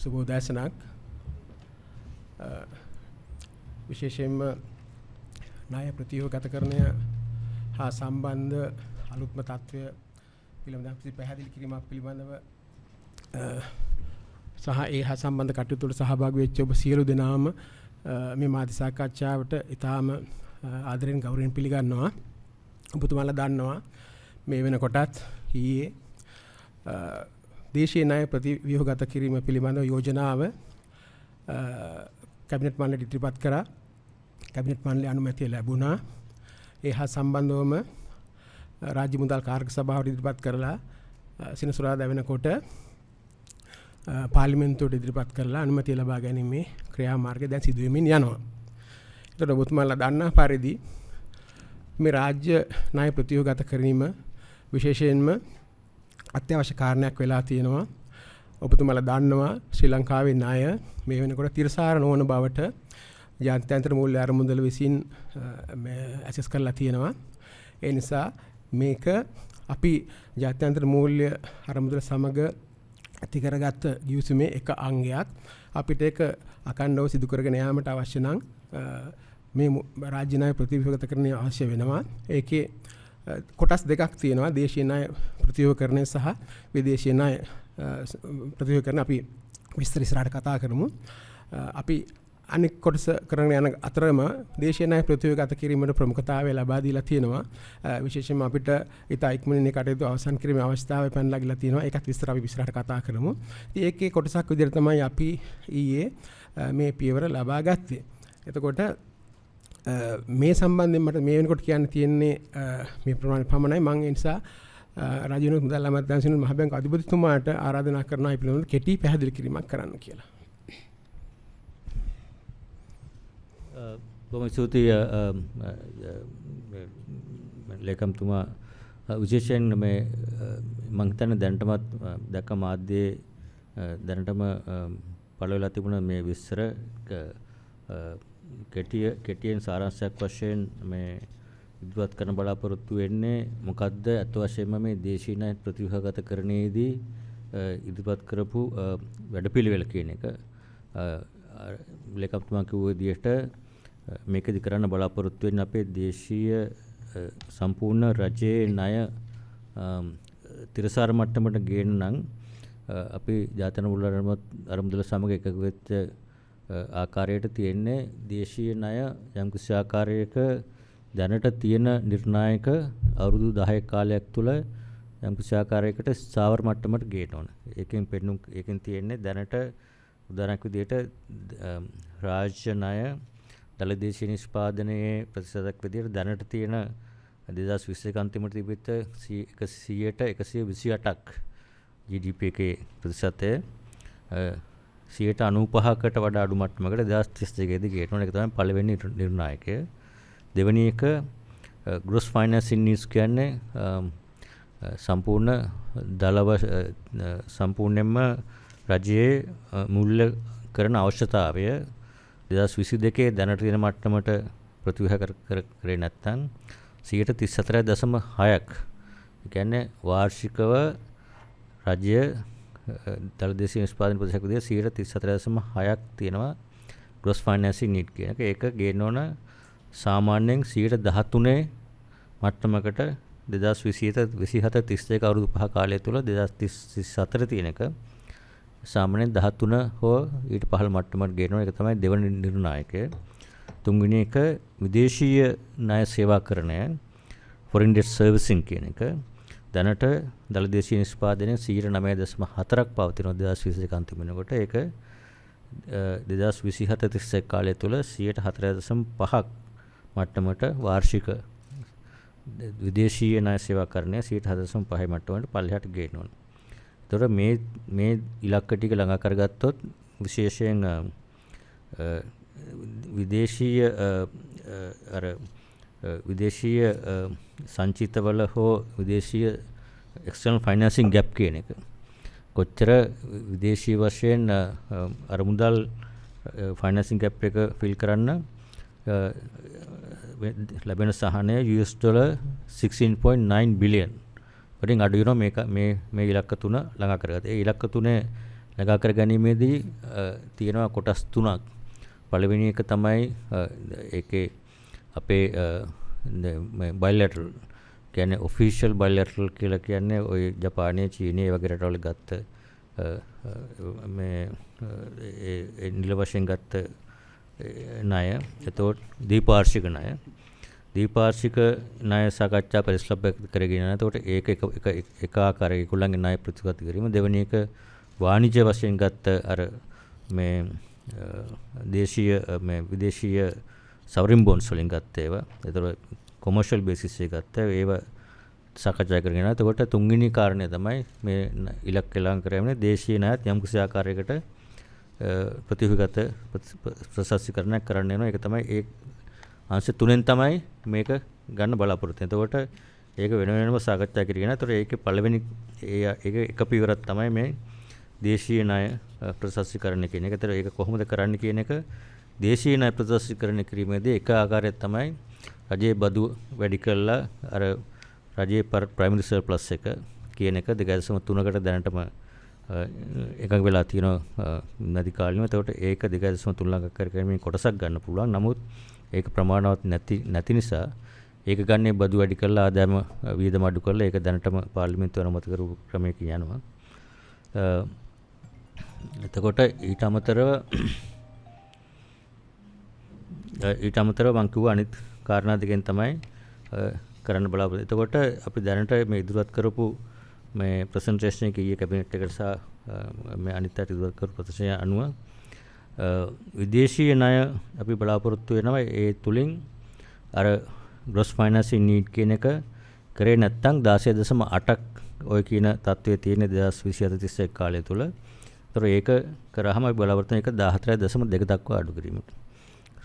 සුබෝදෑසනක් විශේෂයෙන්ම ණය ප්‍රතිව්‍යුහගතකරණය හා සම්බන්ධ අලුත්ම තත්ත්වය පිළිබඳව පැහැදිලි කිරීමක් පිළිබඳව සහ ඒ හා සම්බන්ධ කටයුතු වල සහභාගී වෙච්ච ඔබ සියලු දෙනාම මේ මාධ්‍ය සාකච්ඡාවට ඉතාම ආදරෙන් ගෞරවයෙන් පිළිගන්නවා. ඔබතුමාලා දන්නවා මේ වෙනකොටත් ඊයේ දේශීය ණය ප්‍රතිව්‍යුහගත කිරීම පිළිබඳව යෝජනාව කැබිනට් මණ්ඩලයට ඉදිරිපත් කරා. කැබිනට් මණ්ඩලයේ අනුමැතිය ලැබුණා. ඒ හා සම්බන්ධවම රාජ්‍ය මුදල් කාර්ක සභාවට ඉදිරිපත් කරලා සෙනසුරාදා වෙනකොට පාර්ලිමේන්තුවට ඉදිරිපත් කරලා අනුමැතිය ලබා ගැනීමේ ක්‍රියාමාර්ගය දැන් සිදු වෙමින් යනවා. ඒතකොට ඔබතුමාලා දන්නා පරිදි මේ රාජ්‍ය ණය ප්‍රතිව්‍යුහගත කිරීම විශේෂයෙන්ම අත්‍යවශ්‍ය කාරණයක් වෙලා තියෙනවා. ඔබතුමාලා දන්නවා ශ්‍රී ලංකාවේ ණය මේ වෙනකොට තිරසාර නොවන බවට ජාත්‍යන්තර මූල්‍ය අරමුදල විසින් ඇසස් කරලා තියෙනවා. ඒ නිසා මේක අපි ජාත්‍යන්තර මූල්‍ය අරමුදල සමග ඇති කරගත්ත ගිවිසුමේ එක අංගයක්. අපිට ඒක අකණ්ඩව සිදු කරගෙන යාමට අවශ්‍ය නම් මේ රාජ්‍ය ණය ප්‍රතිව්‍යුහගතකරණය අවශ්‍ය වෙනවා. ඒකේ කොටස් දෙකක් තියෙනවා. දේශීය ණය ප්‍රතිව්‍යුහකරණය සහ විදේශීය ණය ප්‍රතිව්‍යුහකරණය. අපි විස්තර ඉස්සරහට කතා කරමු. අපි අනෙක් කොටස කරගෙන යන අතරම දේශීය ණය ප්‍රතිව්‍යුහගත කිරීමට ප්‍රමුඛතාවය ලබා දීලා තියෙනවා. විශේෂයෙන්ම අපිට ඉතා ඉක්මනින් මේ කටයුතු අවසන් කිරීමේ අවස්ථාව පැනලා ගිලා තියෙනවා. ඒකත් විස්තර අපි ඉස්සරහට කතා කරමු. ඉතින් ඒකේ කොටසක් විදිහට තමයි අපි ඊයේ මේ පියවර ලබා ගත්තේ. එතකොට මේ සම්බන්ධයෙන් මට මේ වෙනකොට කියන්න තියෙන්නේ මේ ප්‍රමාණය පමණයි. මම ඒ නිසා රාජ්‍ය මුදල් අමාත්‍යාංශයේ මහ බැංකුව අධිපතිතුමාට ආරාධනා කරනවා මේ පිළිබඳව කෙටි පැහැදිලි කිරීමක් කරන්න කියලා. බොහොම ස්තුතියි ලේකම්තුමා. විශේෂයෙන් මේ මම හිතන්නේ දැනටමත් දැක්ක මාධ්‍යයේ දැනටම පළ වෙලා තිබුණ මේ විස්තර කෙටියෙන් සාරාංශයක් වශයෙන් මේ ඉදිරිපත් කරන බලාපොරොත්තු වෙන්නේ මොකද්ද අත් වශයෙන්ම මේ දේශීය ණය ප්‍රතිව්‍යුහගතකරණයේදී ඉදිරිපත් කරපු වැඩපිළිවෙල කියන එක. ලේකම්තුමා කිව්ව විදිහට මේකදි කරන්න බලාපොරොත්තු වෙන්නේ අපේ දේශීය සම්පූර්ණ රජයේ ණය තිරසාර මට්ටමට ගේන්න නම් අපි ජාත්‍යන්තර මූල්‍ය අරමුදල සමග එකග වෙච්ච ආකාරයට තියෙන්නේ දේශීය ණය යම්කිසි ආකාරයක දැනට තියෙන නිර්ණායක අවුරුදු 10 කාලයක් තුළ යම්කිසි ආකාරයකට ස්ථාවර මට්ටමට ගේන්න ඕන. ඒකෙන් තියෙන්නේ දැනට උදාහරණයක් විදිහට රාජ්‍ය ණය දළදේශීය නිෂ්පාදනයේ ප්‍රතිශතයක් විදිහට දැනට තියෙන 2021 අන්තිමට තිබෙච්ච 128ක් GDP එකේ ප්‍රතිශතය 95%කට වඩා අඩු මට්ටමකට 2032 දී ගේනවා. ඒක තමයි පළවෙනි නිර්ණායකය. දෙවෙනි එක gross financing needs කියන්නේ සම්පූර්ණයෙන්ම රජයේ මූල්‍ය කරන අවශ්‍යතාවය 2022 දැනට තියෙන මට්ටමට ප්‍රතිව්‍යුහ කරේ නැත්නම් 34.6ක්. ඒ කියන්නේ වාර්ෂිකව රජය දළදේශීය නිෂ්පාදන ප්‍රතිශතයක් විදිහට 34.6ක් තියෙනවා gross financing need කියන එක. ඒක ගේන්න ඕන සාමාන්‍යයෙන් 13% මට්ටමකට 2027 අවුරුදු 5 කාලය තුළ 2034 තියෙන එක සාමාන්‍යයෙන් 13 හෝ ඊට පහළ මට්ටමකට ගේනවා. ඒක තමයි දෙවන නිර්ණායකය. තුන්වෙනි එක විදේශීය ණය සේවාකරණය foreign debt servicing කියන එක. දැනට දළදේශීය නිෂ්පාදනයේ 9.4ක් පවතිනවා 2022 අන්තිම වෙනකොට. ඒක 2027 කාලය තුළ 4.5ක් මට්ටමට වාර්ෂික විදේශීය ණය සේවාකරණය 4.5 මට්ටමට පල්ලෙහාට ගේන්න ඕන. ඒතකොට මේ ඉලක්ක ටික ළඟා කරගත්තොත් විශේෂයෙන් විදේශීය සංචිතවල හෝ විදේශීය external financing gap කියන එක කොච්චර විදේශීය වශයෙන් අරමුදල් financing gap එක fill කරන්න ලැබෙන සහනය $16.9 billion වලින් අඩු වෙනවා. මේ ඉලක්ක තුන ළඟා කරගත්තා. ඒ ඉලක්ක තුනේ ළඟා කර ගැනීමේදී තියෙනවා කොටස් තුනක්. පළවෙනි එක තමයි ඒකේ අපේ බයිලැටරල් කියන්නේ ඔෆිෂියල් බයිලැටරල් කියලා කියන්නේ ඔය ජපානයේ චීනයේ වගේ රටවල ගත්ත මේ නිල වශයෙන් ගත්ත ණය. එතකොට දීපාර්ශ්වික ණය. දීපාර්ශ්වික ණය සාකච්ඡා පරිශ්‍රප්ප කරගෙන යනවා. එතකොට ඒක එක ආකාරයක ඒගොල්ලන්ගේ ණය ප්‍රතිගත කිරීම. දෙවෙනි එක වාණිජ්‍ය වශයෙන් ගත්ත අර මේ දේශීය මේ විදේශීය සවරින් බොන්ඩ්ස් වලින් ගත්ත ඒවා. එතකොට කොමර්ෂල් බේසිස් එකේ ගත්ත ඒවා සාකච්ඡා කරගෙන යනවා. එතකොට තුන්වෙනි කාරණය තමයි මේ ඉලක්ක ළඟ කරගෙන දේශීය ණයත් යම් කිසි ආකාරයකට ප්‍රතිව්‍යුහගත ප්‍රසස්තිකරණයක් කරන්න වෙනවා. ඒක තමයි ඒ අංශ තුනෙන් තමයි මේක ගන්න බලාපොරොත්තු වෙන්නේ. එතකොට ඒක වෙන වෙනම සාකච්ඡා කරගෙන. එතකොට ඒකේ පළවෙනි ඒක එක පියවරක් තමයි මේ දේශීය ණය ප්‍රසස්තිකරණය කියන එක. ඒතර ඒක කොහොමද කරන්න කියන එක දේශීය ණය ප්‍රසස්තිකරණය කිරීමේදී එක ආකාරයක් තමයි රජයේ බදු වැඩි කළා අර රජයේ ප්‍රයිමරි සර්ප්ලස් එක කියන එක 2.3කට දැනටම එකඟ වෙලා තියෙනවා නදි කාලිනව. එතකොට ඒක 2.3 ළඟ කරගෙන කොටසක් ගන්න පුළුවන්. නමුත් ඒක ප්‍රමාණවත් නැති නිසා ඒක ගන්නේ බදු වැඩි කරලා ආදායම වියදම අඩු කරලා ඒක දැනටම පාර්ලිමේන්තුව අනුමත කරපු ක්‍රමයකින් යනවා. එතකොට ඊට අමතරව මම කිව්වා අනිත් කාරණා දෙකෙන් තමයි කරන්න බලාපොරොත්තු. එතකොට අපි දැනට මේ ඉදිරිපත් කරපු මේ ප්‍රසන්ටේෂන් එක ඊයේ කැබිනට් එකට සහ මේ අනිත් අයට ඉදිරිපත් කරපු ප්‍රතිශය අනුව විදේශීය ණය අපි බලාපොරොත්තු වෙනවා. ඒ තුලින් අර gross financing need කියන එක කරේ නැත්නම් 16.8ක් ඔය කියන තත්ත්වයේ තියෙන 2027-31 කාලය තුල. ඒතර ඒක කරාම අපි බලාපොරොත්තු වෙන එක 14.2 දක්වා අඩු කිරීමට.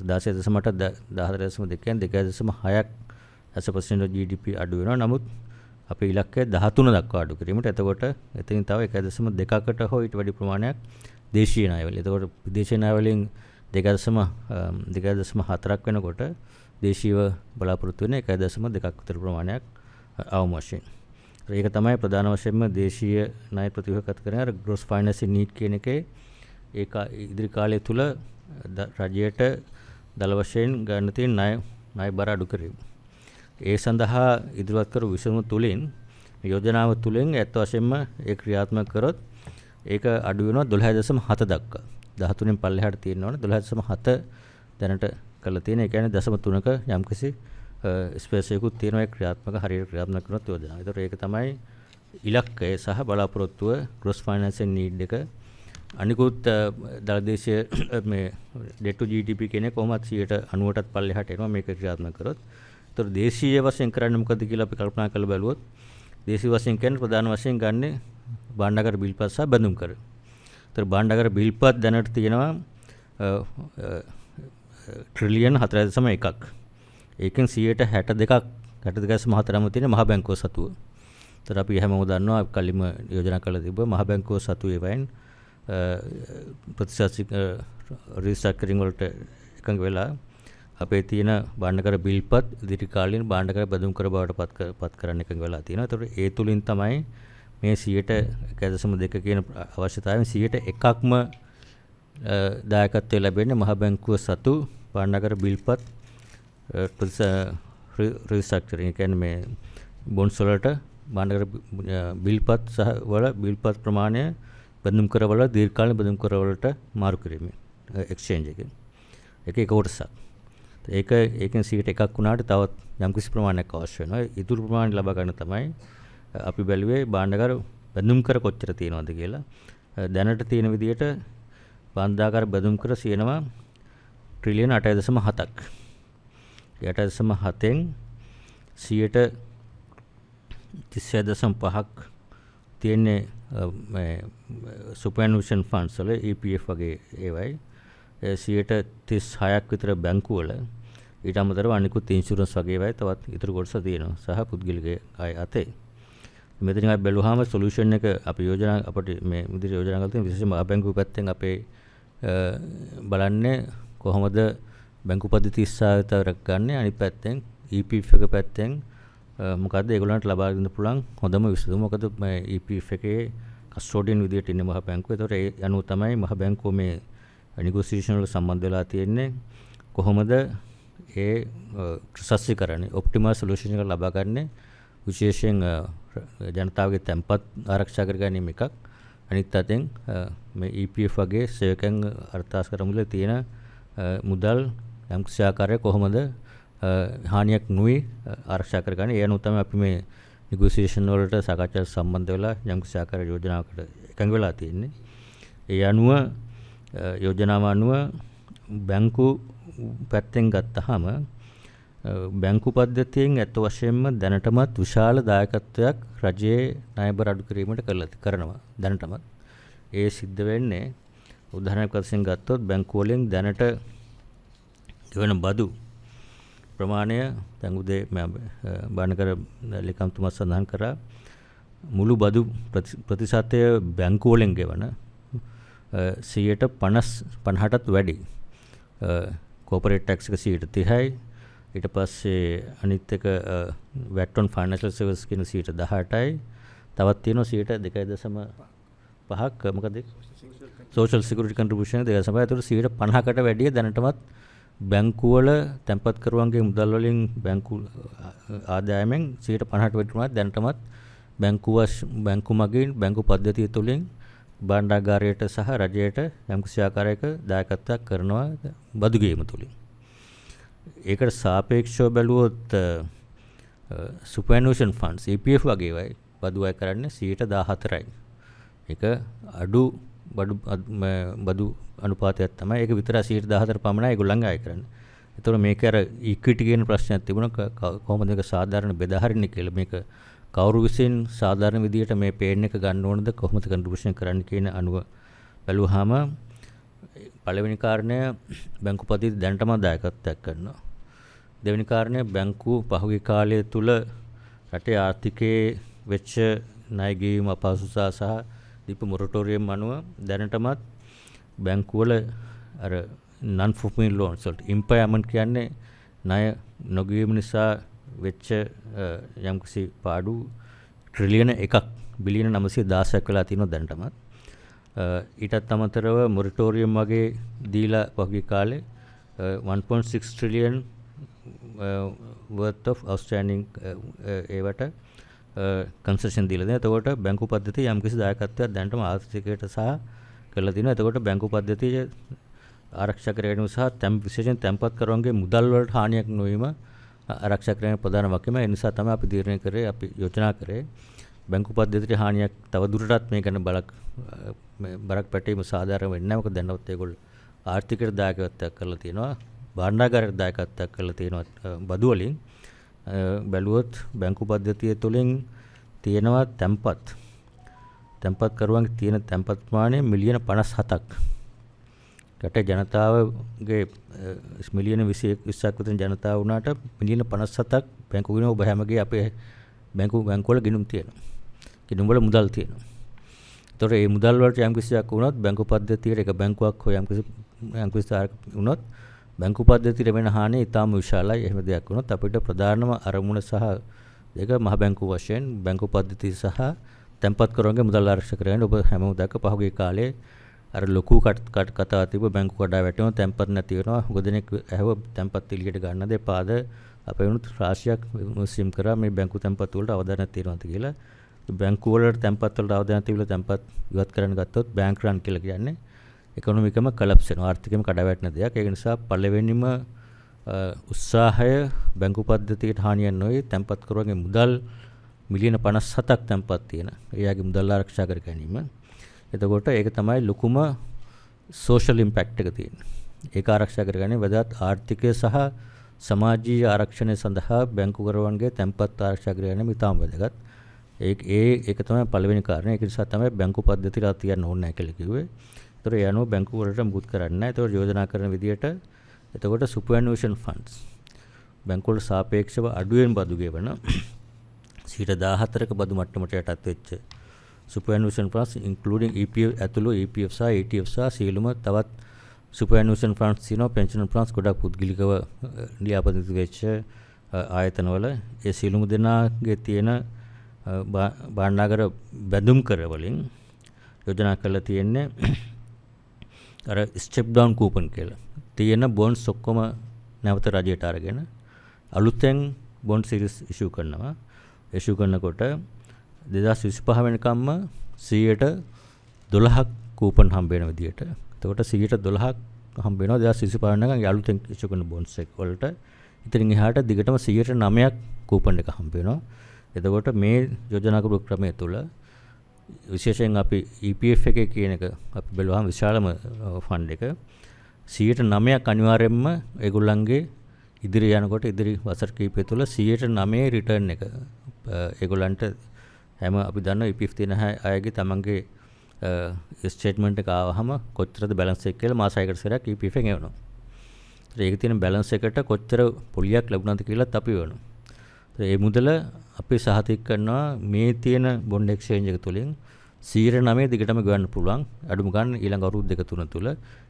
16.8 14.2 කියන්නේ 2.6ක් as a percent of GDP අඩු වෙනවා. නමුත් අපේ ඉලක්කය 13 දක්වා අඩු කිරීමට. එතකොට එතනින් තව 1.2කට හෝ ඊට වැඩි ප්‍රමාණයක් දේශීය ණය වලින්. එතකොට විදේශීය ණය වලින් 2.4ක් වෙනකොට දේශීයව බලාපොරොත්තු වෙන 1.2ක් විතර ප්‍රමාණයක් අවම වශයෙන්. ඒක තමයි ප්‍රධාන වශයෙන්ම දේශීය ණය ප්‍රතිව්‍යුහගත කරන අර gross financing need කියන එකේ ඒක ඉදිරි කාලය තුල රජයට දල වශයෙන් ගන්න තියෙන ණය බර අඩු කිරීම. ඒ සඳහා ඉදිරිපත් කරු විසඳුම තුලින් යෝජනාව තුලින් ඇත්ත වශයෙන්ම ඒ ක්‍රියාත්මක කරොත් ඒක අඩු වෙනවා 12.7 දක්වා. 13න් පල්ලෙහාට තියෙනවනේ 12.7 දැනට කරලා තියෙන. ඒ කියන්නේ 0.3ක යම්කිසි ස්පේස් එකකුත් තියෙනවා ඒ හරියට ක්‍රියාත්මක කරනත් යෝජනාව. ඒතකොට ඒක තමයි ඉලක්කය සහ බලාපොරොත්තුව gross financing need එක. අනිකුත් දලදේශීය මේ debt to GDP කියන්නේ කොහොමද 90%ටත් පල්ලෙහාට එනවා මේක ක්‍රියාත්මක කරොත්. ඒතකොට දේශීය වශයෙන් කරන්නේ මොකද කියලා අපි කල්පනා කරලා බලුවොත් දේශීය වශයෙන් කියන්නේ ප්‍රධාන වශයෙන් ගන්නේ භාණ්ඩාගාර බිල්පත් සහ බැඳුම් කර. ඒතකොට භාණ්ඩාගාර බිල්පත් දැනට තියෙනවා ට්‍රිලියන් 4.1ක්. ඒකෙන් 62.4ම තියෙන මහ බැංකුව සතුව. ඒතර අපි හැමෝම දන්නවා අපි කලින්ම යෝජනා කරලා තිබ්බා මහ බැංකුව සතුව ඒවයින් ප්‍රතිශත රීස්ට්‍රක්චරින් වලට එකඟ වෙලා අපේ තියෙන භාණ්ඩාගාර බිල්පත් ඉදිරි කාලීන භාණ්ඩාගාර බැඳුම් කර බවට පත් කරන්න එකඟ වෙලා තියෙනවා. ඒතකොට ඒ තුලින් තමයි මේ 1.2 කියන අවශ්‍යතාවයෙන් 101ක්ම දායකත්වය ලැබෙන්නේ මහ බැංකුව සතු භාණ්ඩාගාර බිල්පත් රීස්ට්‍රක්චරින් කියන්නේ මේ බොන්ඩ්ස් වලට භාණ්ඩාගාර බිල්පත් සහ වල බිල්පත් ප්‍රමාණය බැඳුම් කරවල දීර්ඝකාලීන බැඳුම් කරවලට මාරු කිරීම එක්ස්චේන්ජ් එකෙන්. ඒක කොටසක්. ඒකෙන් 101ක් වුණාට තවත් යම්කිසි ප්‍රමාණයක් අවශ්‍ය වෙනවා. ඉතුරු ප්‍රමාණය ලබා ගන්න තමයි අපි බැලුවේ භාණ්ඩාගාර බැඳුම් කර කොච්චර තියෙනවද කියලා. දැනට තියෙන විදිහට භාණ්ඩාගාර බැඳුම් කර තියෙනවා ට්‍රිලියන් 8.7ක්. 8.7න් 36.5ක් තියෙන්නේ මේ සුපර්ඇනියුෂන් ෆන්ඩ්ස් වල EPF වගේ ඒවයි. 36ක් විතර බැංකු වල ඊට අමතරව අනිකුත් ඉන්ෂුරන්ස් වගේ ඒවායි තවත් ඉතුරු කොටස තියෙනවා සහ පුද්ගලික අය අතේ. මෙතනින් අපි බැලුවාම සොලියුෂන් එක අපි යෝජනා අපිට මේ විදිහට යෝජනා කරලා තියෙන විශේෂයෙන්ම බැංකු පැත්තෙන් අපේ බලන්නේ කොහොමද බැංකු පද්ධති ඉස්සාවතරක් ගන්න. අනිත් පැත්තෙන් EPF එක පැත්තෙන් මොකද්ද ඒගොල්ලන්ට ලබා දෙන්න පුළුවන් හොඳම විසඳුම. මොකද මේ EPF එකේ කස්ටෝඩියන් විදියට ඉන්නේ මහ බැංකුව. ඒතකොට ඒ අනුව තමයි මහ බැංකුව මේ නෙගෝසියේෂන් වල සම්බන්ධ වෙලා තියෙන්නේ. කොහොමද ඒ ප්‍රසස්සිකරණය ඔප්ටිමල් සොලියුෂන් එක ලබා ගන්න විශේෂයෙන් ජනතාවගේ තැන්පත් ආරක්ෂා කර ගැනීම එකක්. අනිත් අතෙන් මේ EPF වගේ සේවකයන් අර්ථාස්කර මුල තියෙන මුදල් යම්කිසි ආකාරයක කොහොමද හානියක් නොවි ආරක්ෂා කරගන්න. ඒ අනුව තමයි අපි මේ නෙගෝසියේෂන් වලට සාකච්ඡාවට සම්බන්ධ වෙලා යම්කිසි ආකාරයක යෝජනාවකට එකඟ වෙලා තියෙන්නේ. ඒ අනුව යෝජනාව අනුව බැංකු පැත්තෙන් ගත්තාම බැංකු පද්ධතියෙන් ඇත්ත වශයෙන්ම දැනටමත් විශාල දායකත්වයක් රජයේ ණයබර අඩු කිරීමට කරනවා. දැනටමත් ඒ සිද්ධ වෙන්නේ උදාහරණයක් වශයෙන් ගත්තොත් බැංකු වලින් දැනට ගෙවන බදු ප්‍රමාණය දැන් උදේ බානකර ලේකම්තුමා සඳහන් කරා මුළු බදු ප්‍රතිශතය බැංකු වලින් ගෙවන 50%ටත් වැඩි. කෝපරේට් ටැක්ස් එක 30%යි. ඊට පස්සේ අනිත් එක VAT on financial services කියන 18%යි. තවත් තියෙනවා 2.5ක් මොකද social security contribution 2.5. ඒතකොට 50%කට වැඩිය දැනටමත් බැංකු වල තැන්පත් කරුවන්ගේ මුදල් වලින් බැංකු ආදායමෙන් 50%ට වැඩි ප්‍රමාණයක් දැනටමත් බැංකු මගින් බැංකු පද්ධතිය තුළින් භාණ්ඩාගාරයට සහ රජයට යම්කිසි ආකාරයක දායකත්වයක් කරනවා බදු ගේම තුළින්. ඒකට සාපේක්ෂව බැලුවොත් superannuation funds EPF වගේ වයි බදු අය කරන්නේ 14%යි. ඒක අඩු බදු අනුපාතයක් තමයි. ඒක විතර 14% පමණයි ඒගොල්ලන්ගේ අය කරන්නේ. ඒතකොට මේක අර ඉක්විටි කියන ප්‍රශ්නයක් තිබුණා කොහොමද මේක සාධාරණ බෙදා හරින්නේ කියලා. මේක කවුරු විසින් සාධාරණ විදියට මේ පේන් එක ගන්න ඕනද කොහොමද කන්ට්‍රිබියුෂන් කරන්න කියන අනුව බැලුවාම පළවෙනි කාරණය බැංකු පද්ධතිය දැනටම දායකත්වයක් කරනවා. දෙවෙනි කාරණය බැංකු පහුගිය කාලය තුල රටේ ආර්ථිකයේ වෙච්ච ණය ගෙවීම අපහසුතා සහ දීප මොරටෝරියම් අනුව දැනටමත් බැංකු වල අර non performing loans වලට impairment කියන්නේ ණය නොගෙවීම නිසා වෙච්ච යම්කිසි පාඩු ට්‍රිලියන 1ක් බිලියන 916ක් වෙලා තියෙනවා දැනටමත්. ඊටත් අමතරව මොරටෝරියම් වගේ දීලා පහුගිය කාලේ 1.6 trillion worth of outstanding ඒවට කන්සෙෂන් දීලා දෙනවා. එතකොට බැංකු පද්ධතිය යම්කිසි දායකත්වයක් දැනටම ආර්ථිකයට සහ කරලා තිනවා. එතකොට බැංකු පද්ධතිය ආරක්ෂා කර ගැනීම සහ විශේෂයෙන් තැන්පත් කරවන්ගේ මුදල් වලට හානියක් නොවීම ආරක්ෂා කිරීමේ ප්‍රධාන වගකීම. ඒ නිසා තමයි අපි තීරණය කරේ අපි යෝජනා කරේ බැංකු පද්ධතියට හානියක් තව දුරටත් මේ ගැන බරක් පැටීම සාධාරණ වෙන්නේ නැහැ. මොකද දැනවත් ඒගොල්ලෝ ආර්ථිකයට දායකත්වයක් කරලා තියෙනවා. භාණ්ඩාගාරයට දායකත්වයක් කරලා තියෙනවා බදු වලින්. බැලුවොත් බැංකු පද්ධතිය තුළින් තියෙනවා තැන්පත් කරුවන්ගේ තියෙන තැන්පත් ප්‍රමාණය මිලියන 57ක්. රටේ ජනතාවගේ මිලියන 20ක් විතර ජනතාව වුණාට මිලියන 57ක් බැංකු ගිණුම ඔබ හැමගේ අපේ බැංකු වල ගිණුම් තියෙනවා. ගිණුම් වල මුදල් තියෙනවා. ඒතකොට මේ මුදල් වලට යම් කිසියක් වුණොත් බැංකු පද්ධතියට එක බැංකුවක් හෝ යම් කිසි වුණොත් බැංකු පද්ධතියට වෙන හානිය ඉතාම විශාලයි. එහෙම දෙයක් වුණොත් අපිට ප්‍රධානම අරමුණ සහ ඒක මහ බැංකු වශයෙන් බැංකු පද්ධතිය සහ තැන්පත් කරවන්ගේ මුදල් ආරක්ෂා කරගන්න ඔබ හැමෝම දැක්ක පහුගිය කාලේ අර ලොකු කතාව තිබ්බ බැංකු කඩා වැටෙනවා තැන්පත් නැති වෙනවා. හුඟදෙනෙක් ඇහුව තැන්පත් එළියට ගන්නද එපාද අපේ වුණත් රාශියක් මුස්ලිම් කරා මේ බැංකු තැන්පත් වලට අවධානයක් තියෙනවාද කියලා. බැංකු වලට තැන්පත් වලට අවධානයක් තිබිලා තැන්පත් ඉවත් කරන්න ගත්තොත් බැංක් රන් කියලා කියන්නේ ඉකොනොමිකම කොලැප්ස් වෙනවා. ආර්ථිකෙම කඩා වැටෙන දෙයක්. ඒක නිසා පළවෙනිම උත්සාහය බැංකු පද්ධතියට හානියක් නොවේ තැන්පත් කරවගේ මුදල් මිලියන 57ක් තැන්පත් තියෙන. එයාගේ මුදල් ආරක්ෂා කර ගැනීම. එතකොට ඒක තමයි ලොකුම සෝෂල් ඉම්පැක්ට් එක තියෙන්නේ. ඒක ආරක්ෂා කරගන්නේ වැදගත් ආර්ථිකය සහ සමාජීය ආරක්ෂණය සඳහා බැංකු කරවන්ගේ තැන්පත් ආරක්ෂා කර ගැනීම ඉතාම වැදගත්. ඒක තමයි පළවෙනි කාරණය. ඒක නිසා තමයි බැංකු පද්ධතියට තියන්න ඕනේ නැහැ කියලා කිව්වේ. ඒතර ඒ අනුව බැංකු වලට මුකුත් කරන්නේ නැහැ. ඒතකොට යෝජනා කරන විදිහට එතකොට superannuation funds බැංකු වල සාපේක්ෂව අඩුවෙන් බදු ගෙවන 14%ක බදු මට්ටමට යටත් වෙච්ච superannuation funds including EPF ඇතුළු EPF සහ ETF සහ සියලුම තවත් superannuation funds තියෙනවා. pension funds ගොඩක් පුද්ගලිකව ලියාපදිංචි වෙච්ච ආයතනවල ඒ සියලුම දෙනාගේ තියෙන භාණ්ඩාගාර බැඳුම් කර වලින් යෝජනා කරලා තියෙන්නේ අර ස්ටෙප් ඩවුන් කූපන් කියලා. තියෙන බොන්ඩ්ස් ඔක්කොම නැවත රජයට අරගෙන අලුතෙන් බොන්ඩ් සිරීස් ඉෂුව කරනවා. ඉෂුව කරනකොට 2025 වෙනකම්ම 12% කූපන් හම්බ වෙන විදියට. එතකොට 12% හම්බ වෙනවා 2025 වෙනකම් අලුතෙන් ඉෂුව කරන බොන්ඩ්ස් එක වලට. ඉතින් එහාට දිගටම 9%ක් කූපන් එක හම්බ වෙනවා. එතකොට මේ යෝජනා කරපු ක්‍රමය තුළ විශේෂයෙන් අපි EPF එකේ කියන එක අපි බලුවාම විශාලම ෆන්ඩ් එක 9% අනිවාර්යයෙන්ම ඒගොල්ලන්ගේ ඉදිරි යනකොට ඉදිරි වසර කිහිපය තුළ 9% රිටර්න් එක ඒගොල්ලන්ට හැම අපි දන්නවා EPF තියෙන අයගේ තමන්ගේ ස්ටේට්මන්ට් එක ආවහම කොච්චරද බැලන්ස් එක කියලා මාස 6කට සැරයක් EPF එකෙන් එවනවා. ඒකේ තියෙන බැලන්ස් එකට කොච්චර පොලියක් ලැබුණාද කියලාත් අපි වෙනවා. ඒ මුදල අපි සහතික කරනවා මේ තියෙන බොන්ඩ් එක්ස්චේන්ජ් එක තුලින් 9% දිගටම ගෙවන්න පුළුවන්. අඩුම ගන්න ඊළඟ අවුරුදු දෙක තුන තුල.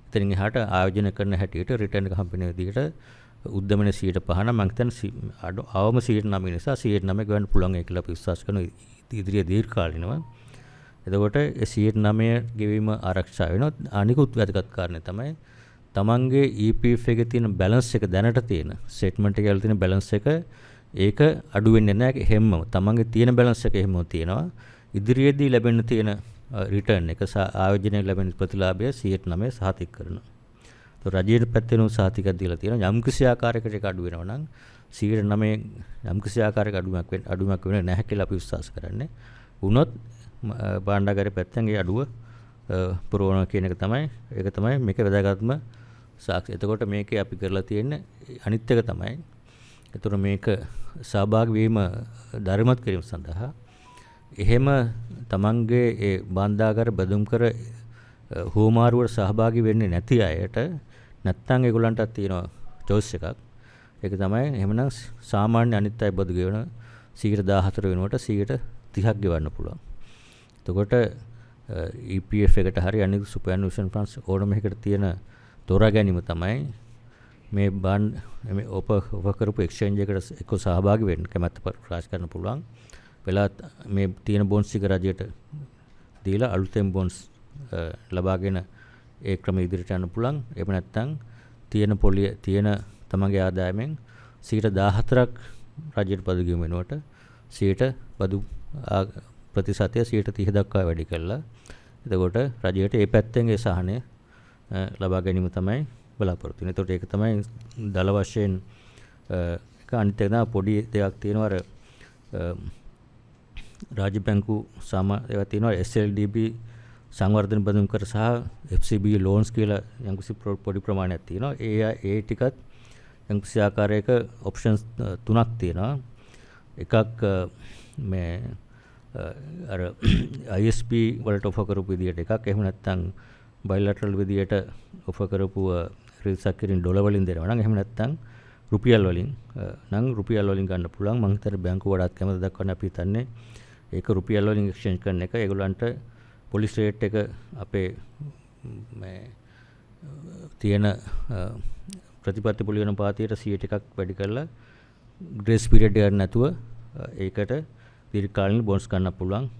එතනින් එහාට ආයෝජනය කරන හැටියට රිටර්න් එක හම්බෙන විදිහට උද්දමන 5% නම් මම හිතන්නේ අවම 9% නිසා 9% ගෙවන්න පුළුවන් ඒ කියලා අපි විශ්වාස කරන ඉදිරිය දීර්ඝ කාලිනව. එතකොට ඒ 9% ගෙවීම ආරක්ෂා වෙනවා. අනිකුත් වැදගත් කාරණේ තමයි තමන්ගේ EPF එකේ තියෙන බැලන්ස් එක දැනට තියෙන ස්ටේට්මන්ට් එකේ තියෙන බැලන්ස් එක ඒක අඩු වෙන්නේ නැහැ. හැමම තමන්ගේ තියෙන බැලන්ස් එක එහෙමම තියෙනවා. ඉදිරියේදී ලැබෙන්න තියෙන රිටර්න් එක ආයෝජනයේ ලැබෙන ප්‍රතිලාභය 9% සහතික කරනවා. તો රජයේ පැත්තෙන් සහතිකයක් දීලා තියෙනවා. යම් කිසි ආකාරයකට ඒක අඩු වෙනවා නම් 9% යම් කිසි ආකාරයක අඩුවක් වෙන්නේ නැහැ කියලා අපි විශ්වාස කරන්නේ. වුණොත් භාණ්ඩාගාරයේ පැත්තෙන් ඒ අඩුව පුරවන කියන එක තමයි මේක වැදගත්ම සාක්ෂි. එතකොට මේකේ අපි කරලා තියෙන්නේ අනිත් එක තමයි. එතකොට මේක සහභාගී වීම ධර්මවත් කිරීම සඳහා එහෙම තමන්ගේ ඒ භාණ්ඩාගාර බඳුම් කර හෝමාරුවට සහභාගී වෙන්නේ නැති අයට නැත්තම් ඒගොල්ලන්ටත් තියෙනවා choice එකක්. ඒක තමයි එහෙමනම් සාමාන්‍ය අනිත් අය බදු ගෙවන 14% වෙනුවට 30%ක් ගෙවන්න පුළුවන්. එතකොට EPF එකට හරි අනිත් සුපර්ඇනියුෂන් ෆන්ඩ්ස් ඕනම එකකට තියෙන තෝරා ගැනීම තමයි මේ මේ ඔප කරපු එක්ස්චේන්ජ් එකට එක්ක සහභාගී වෙන්න කැමැත්ත ප්‍රකාශ කරන්න පුළුවන්. වෙලා මේ තියෙන බොන්ඩ්ස් ටික රජයට දීලා අලුතෙන් බොන්ඩ්ස් ලබාගෙන ඒ ක්‍රම ඉදිරියට යන්න පුළුවන්. එහෙම නැත්නම් තියෙන තමන්ගේ ආදායමෙන් 14%ක් රජයට බදු ගෙවීම වෙනුවට 100% බදු ප්‍රතිශතය 30% දක්වා වැඩි කළා. එතකොට රජයට ඒ පැත්තෙන් ඒ සහනය ලබා ගැනීම තමයි බලාපොරොත්තු වෙන්නේ. එතකොට ඒක තමයි දල වශයෙන් එක අනිත් එක තමයි පොඩි දෙයක් තියෙනවා. අර රාජ්‍ය බැංකු ඒවා තියෙනවා SLDB සංවර්ධන බඳුන් කර සහ FCB loans කියලා යම්කිසි පොඩි ප්‍රමාණයක් තියෙනවා. ඒ ටිකත් යම්කිසි ආකාරයක ඔප්ෂන්ස් 3ක් තියෙනවා. එකක් මේ අර ISP වලට ඔෆර් කරපු විදියට එකක්. එහෙම නැත්නම් බයිලැටරල් විදියට ඔෆර් කරපු රිසර්ච් කිරීම ඩොලර් වලින් දෙනවා නම් එහෙම නැත්නම් රුපියල් වලින් ගන්න පුළුවන්. මම හිතන්නේ බැංකුව වඩාත් කැමති දක්වන්න අපි හිතන්නේ ඒක රුපියල් වලින් එක්ස්චේන්ජ් කරන එක. ඒගොල්ලන්ට පොලිස් රේට් එක අපේ මේ තියෙන ප්‍රතිපත්ති පොලියන පාතියට 100ක් වැඩි කරලා ග්‍රේස් පීරියඩ් එකක් නැතුව ඒකට දීර්ඝකාලීන බොන්ඩ්ස් ගන්න පුළුවන්.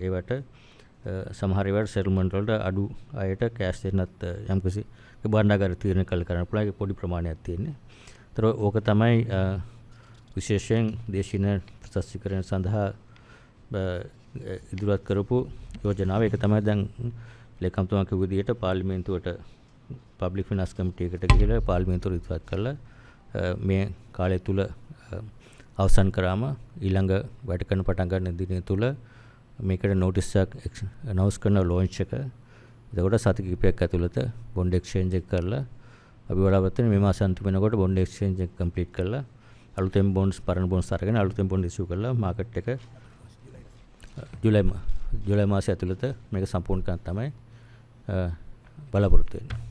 ඒවට සමහර ඒවාට සෙටල්මන්ට් වලට අඩු අයට කෑෂ් දෙන්නත් යම්කිසි භාණ්ඩාගාර තීරණ කරන්න පුළුවන්. ඒක පොඩි ප්‍රමාණයක් තියෙන්නේ. ඒතර ඕක තමයි විශේෂයෙන් දේශීය ප්‍රශස්තිකරණ සඳහා ඉදිරිපත් කරපු යෝජනාව. ඒක තමයි දැන් ලේකම්තුමා කිව්ව විදිහට පාර්ලිමේන්තුවට පබ්ලික් ෆිනාන්ස් කමිටු එකට ගිහලා පාර්ලිමේන්තුවට ඉදිරිපත් කළා. මේ කාලය තුල අවසන් කරාම ඊළඟ වැඩ කරන පටන් ගන්න දින තුල මේකට නෝටිස් එකක් අනවුන්ස් කරන ලොන්ච් එක. එතකොට සති කිහිපයක් ඇතුළත බොන්ඩ් එක්ස්චේන්ජ් එක කරලා අපි බලාපොරොත්තු වෙන මේ මාස අන්තිම වෙනකොට බොන්ඩ් එක්ස්චේන්ජ් එක කම්ප්ලීට් කරලා අලුතෙන් බොන්ඩ්ස් පරණ බොන්ඩ්ස් අරගෙන අලුතෙන් බොන්ඩ් ඉෂුව කරලා මාකට් එක ජූලයි මාසය ඇතුළත මේක සම්පූර්ණ කරන්න තමයි බලාපොරොත්තු වෙන්නේ.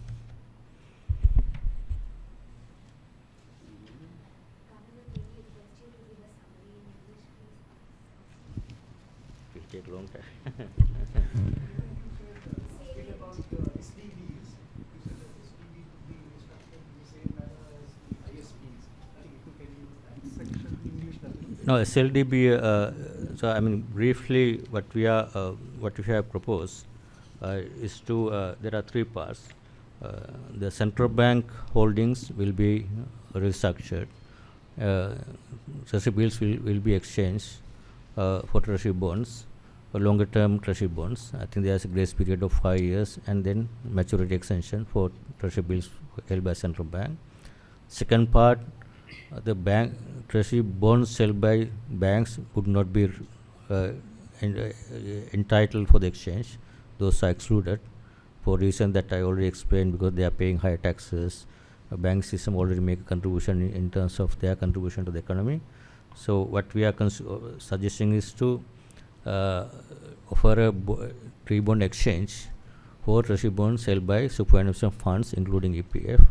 Take long time. No, SLDB. So I mean, briefly, what we have proposed is to there are three parts. The central bank holdings will be restructured. Treasury bills will be exchanged for treasury bonds, for longer term treasury bonds. I think there's a grace period of 5 years, and then maturity extension for treasury bills held by central bank. Second part, the bank treasury bonds held by banks would not be entitled for the exchange. Those are excluded for reason that I already explained, because they are paying higher taxes. A bank system already make a contribution in terms of their contribution to the economy. So what we are suggesting is to offer a treasury bond exchange for treasury bonds held by superannuation funds, including EPF,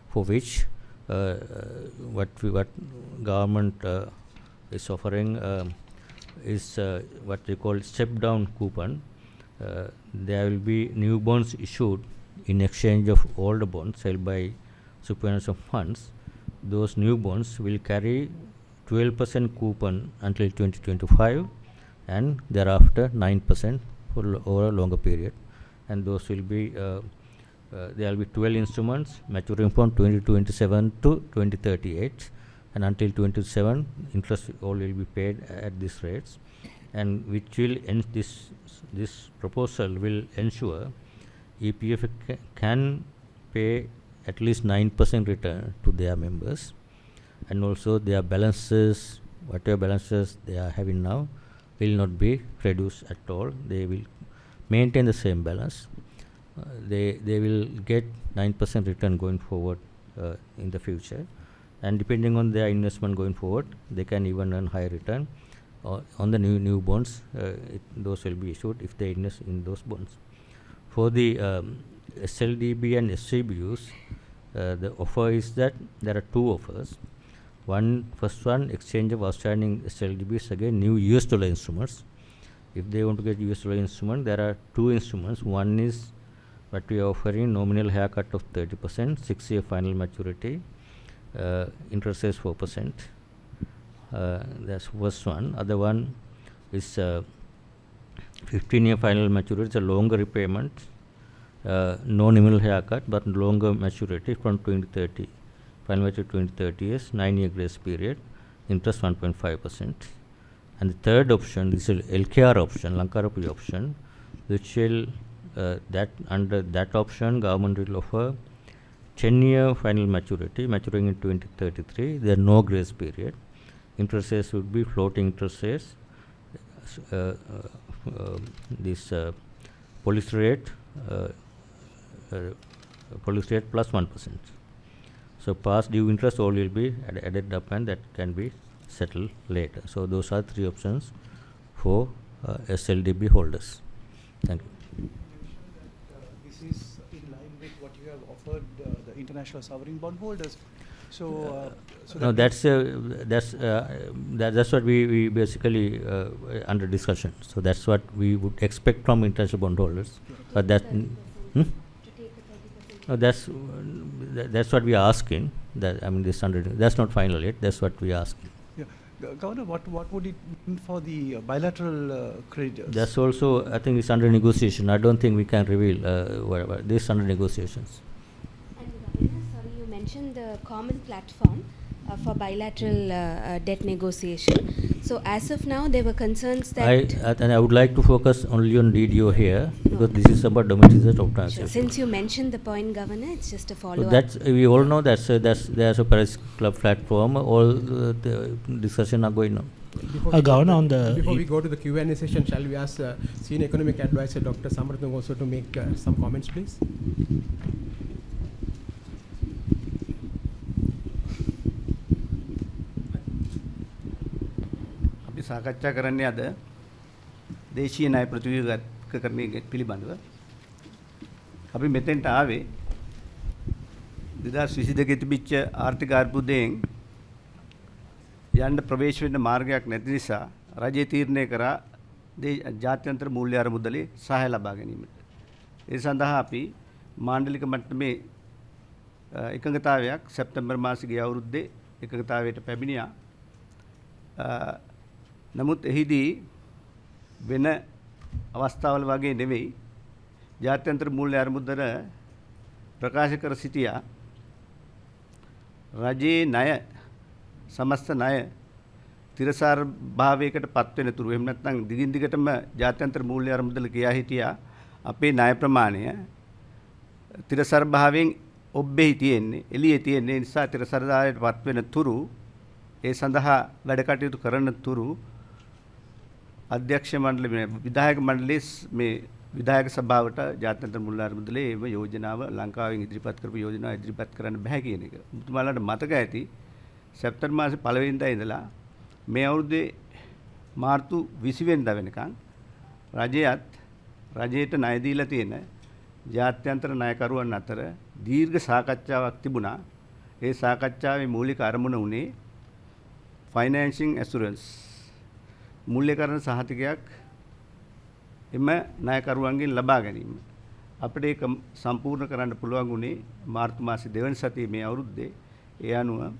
for which what government is offering is what they call step down coupon. There will be new bonds issued in exchange of older bonds held by superannuation funds. Those new bonds will carry 12% coupon until 2025, and thereafter 9% for over a longer period. And those will be there will be 12 instruments maturing from 2027 to 2038, and until 2027 interest all will be paid at these rates, and which will this proposal will ensure EPF can pay at least 9% return to their members, and also their balances, whatever balances they are having now, will not be reduced at all. They will maintain the same balance. They will get 9% return going forward in the future, and depending on their investment going forward, they can even earn higher return on the new bonds. Those will be issued if they invest in those bonds. For the SLDB and SCBUs, the offer is that there are two offers. First one, exchange of outstanding SLDBs again new US dollar instruments. If they want to get US dollar instrument, there are two instruments. One is what we are offering, nominal haircut of 30%, 6-year final maturity, interest is 4%. That's first one. Other one is 15-year final maturity. It's a longer repayment, no nominal haircut, but longer maturity from 2030. Final maturity 2030 is 9-year grace period, interest 1.5%. And the third option is LKR option, Lanka Rupee option, which will under that option government will offer 10-year final maturity, maturing in 2033. There are no grace period. Interest rates would be floating interest rates. This policy rate plus 1%. So past due interest all will be added up, and that can be settled later. So those are three options for SLDB holders. Thank you. This is in line with what you have offered the international sovereign bond holders. So, no, that's what we basically under discussion. So that's what we would expect from international bondholders. But that, no, that's what we are asking. That that's not final yet. That's what we are asking. yeah, Governor, what would it mean for the bilateral creditors? That's also, I think, it's under negotiation. I don't think we can reveal whatever. This is under negotiations. And sorry, you mentioned the common platform for bilateral debt negotiation. So as of now, there were concerns that... And I would like to focus only on DDO here, because this is about domestic debt Sure. Since you mentioned the point, Governor, it's just a follow-up. So we all know there's a Paris Club platform. All the discussion are going on. Before we go to the Q&A session, shall we ask Senior Economic Advisor Dr. Samarathunga also to make some comments, please? සාකච්ඡා කරන්නේ අද දේශීය ණය ප්‍රතිව්‍යුහකරණය පිළිබඳව. අපි මෙතෙන්ට ආවේ 2022 තිබිච්ච ආර්ථික අර්බුදයෙන් යන්න ප්‍රවේශ වෙන්න මාර්ගයක් නැති නිසා රජය තීරණය කරා ජාත්‍යන්තර මූල්‍ය අරමුදලේ සහාය ලබා ගැනීමට. ඒ සඳහා අපි මාණ්ඩලික මට්ටමේ එකඟතාවයක් සැප්තැම්බර් මාසයේ ගිය අවුරුද්දේ එකඟතාවයට පැමිණියා. නමුත් එහිදී වෙන අවස්ථාවල වගේ නෙවෙයි ජාත්‍යන්තර මූල්‍ය අරමුදල ප්‍රකාශ කර සිටියා රජයේ ණය සමස්ත ණය තිරසාර භාවයකට පත් වෙන තුරු එහෙම නැත්නම් දිගින් දිගටම ජාත්‍යන්තර මූල්‍ය අරමුදල කියා හිටියා අපේ ණය ප්‍රමාණය තිරසාර භාවයෙන් ඔබ්බෙහි තියෙන්නේ එළියේ තියෙන්නේ නිසා තිරසාරදාරයට පත් වෙන තුරු ඒ සඳහා වැඩ කටයුතු කරන තුරු අධ්‍යක්ෂ මණ්ඩල විධායක මණ්ඩලයේ මේ විධායක සභාවට ජාත්‍යන්තර මූල්‍ය අරමුදලේ ඒව යෝජනාව ලංකාවෙන් ඉදිරිපත් කරපු යෝජනාව ඉදිරිපත් කරන්න බෑ කියන එක. මුතුමාලාට මතක ඇති සැප්තැම්බර් මාසේ 1 වෙනිදා ඉඳලා මේ අවුරුද්දේ මාර්තු 20 වෙනිදා වෙනකන් රජයට ණය දීලා තියෙන ජාත්‍යන්තර ණයකරුවන් අතර දීර්ඝ සාකච්ඡාවක් තිබුණා. ඒ සාකච්ඡාවේ මූලික අරමුණ උනේ ෆයිනෑන්සින් ඇෂුරන්ස් මූල්‍යකරණ සහතිකයක් එම ණයකරුවන්ගෙන් ලබා ගැනීම. අපිට ඒක සම්පූර්ණ කරන්න පුළුවන් උනේ මාර්තු මාසේ 2 වෙනි සතියේ මේ අවුරුද්දේ. ඒ අනුව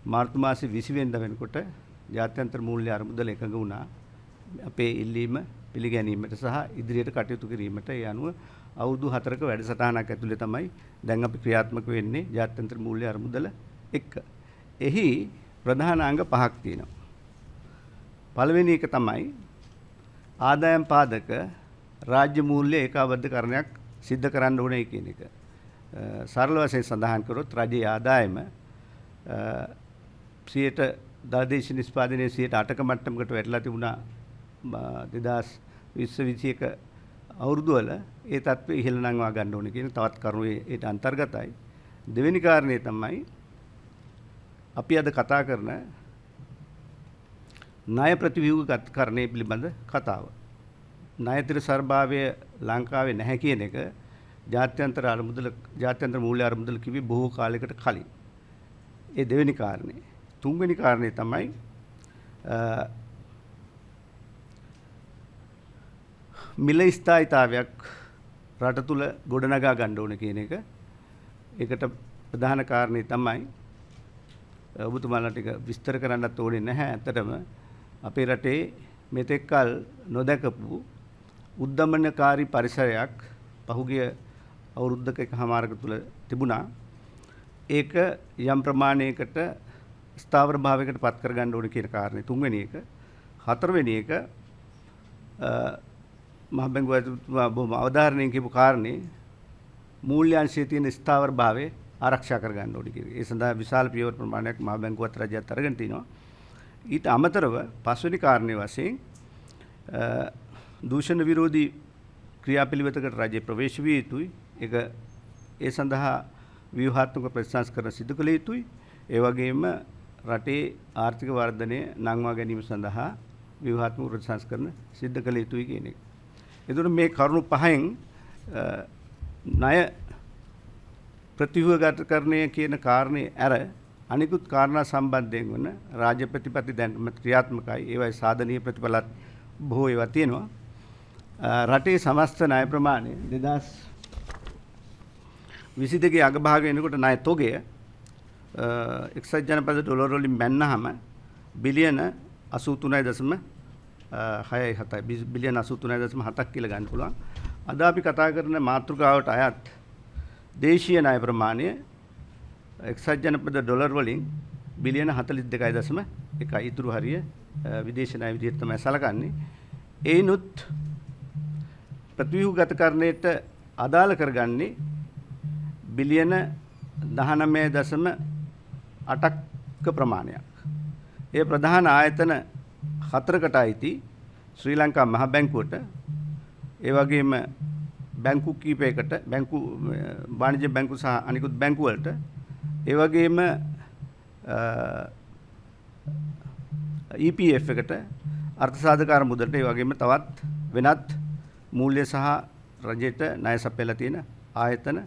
මාර්තු මාසේ 20 වෙනිදා වෙනකොට ජාත්‍යන්තර මූල්‍ය අරමුදල එකඟ වුණා අපේ ඉල්ලීම පිළිගැනීමට සහ ඉදිරියට කටයුතු කිරීමට. ඒ අනුව අවුරුදු 4ක වැඩසටහනක් ඇතුලේ තමයි දැන් අපි ක්‍රියාත්මක වෙන්නේ ජාත්‍යන්තර මූල්‍ය අරමුදල එක්ක. එහි ප්‍රධාන අංග 5ක් තියෙනවා. පළවෙනි එක තමයි ආදායම් පාදක රාජ්‍ය මූල්‍ය ඒකාබද්ධකරණයක් සිද්ධ කරන්න ඕනේ කියන එක. සරල වශයෙන් සඳහන් කරොත් රජයේ ආදායම 10% නිෂ්පාදනයේ 8% මට්ටමකට වැටලා තිබුණා 2020-21 අවුරුදු වල. ඒ තත්ත්වය ඉහළ නංවා ගන්න ඕනේ කියන තවත් කරුණු ඒට අන්තර්ගතයි. දෙවෙනි කාරණේ තමයි අපි අද කතා කරන ණය ප්‍රතිව්‍යුහකරණය පිළිබඳ කතාව. ණය තිරසාරභාවය ලංකාවේ නැහැ කියන එක ජාත්‍යන්තර මූල්‍ය අරමුදල කිව්වේ බොහෝ කාලයකට කලින්. ඒ දෙවෙනි කාරණේ. තුන්වෙනි කාරණේ තමයි මිල ස්ථායීතාවයක් රට තුල ගොඩනගා ගන්න ඕන කියන එක. ඒකට ප්‍රධාන කාරණේ තමයි ඔබතුමාලාට ටික විස්තර කරන්නත් ඕනේ නැහැ. ඇත්තටම අපේ රටේ මෙතෙක්කල් නොදකපු උද්දමනකාරී පරිසරයක් පහුගිය අවුරුද්දක එකමාරක තුල තිබුණා. ඒක යම් ප්‍රමාණයකට ස්ථාවර භාවයකට පත් කරගන්න ඕනේ කියන කාරණේ තුන්වෙනි එක. හතරවෙනි එක මහ බැංකුව බොහොම අවධාරණයෙන් කියපු කාරණේ මූල්‍යාංශයේ තියෙන ස්ථාවර භාවය ආරක්ෂා කරගන්න ඕනේ කියන එක. ඒ සඳහා විශාල පියවර ප්‍රමාණයක් මහ බැංකුවත් රජයත් අරගෙන තිනවා. ඊට අමතරව පස්වෙනි කාරණේ වශයෙන් දූෂණ විරෝධී ක්‍රියාපිළිවෙතකට රජය ප්‍රවේශ විය යුතුයි. ඒක ඒ සඳහා ව්‍යුහාත්මක ප්‍රතිසංස්කරණ සිදු කළ යුතුයි. ඒ වගේම රටේ ආර්ථික වර්ධනය නංවා ගැනීම සඳහා ව්‍යුහාත්මක ප්‍රතිසංස්කරණ සිදු කළ යුතුයි කියන එක. එතකොට මේ කරුණු පහෙන් ණය ප්‍රතිව්‍යුහගතකරණය කියන කාරණේ ඇර අනිකුත් කාරණා සම්බන්ධයෙන් වන රාජ්‍ය ප්‍රතිපත්ති දැන් ක්‍රියාත්මකයි. ඒවයි සාධනීය ප්‍රතිඵලත් බොහෝ ඒවා තියෙනවා. රටේ සමස්ත ණය ප්‍රමාණය 2022 අගභාගය වෙනකොට ණය තොගය එක්සත් ජනපද ඩොලර් වලින් බැන්නහම බිලියන 83.67 බිලියන 83.7ක් කියලා ගන්න පුළුවන්. අද අපි කතා කරන මාතෘකාවට අයත් දේශීය ණය ප්‍රමාණය එක්සත් ජනපද ඩොලර් වලින් බිලියන 42.1. ඉතුරු හරිය විදේශ ණය විදිහට තමයි සලකන්නේ. ඒනුත් ප්‍රතිව්‍යුහගතකරණයට අදාළ කරගන්නේ බිලියන 19.8ක ප්‍රමාණයක්. ඒ ප්‍රධාන ආයතන 4කට අයිති ශ්‍රී ලංකා මහ බැංකුවට, ඒ වගේම බැංකු කීපයකට, වාණිජ්‍ය බැංකු සහ අනිකුත් බැංකු වලට, ඒ වගේම EPF එකට, අර්ථ සාධකාර මුදලට, ඒ වගේම තවත් වෙනත් මූල්‍ය සහ රජයට ණය සපයලා තියෙන ආයතන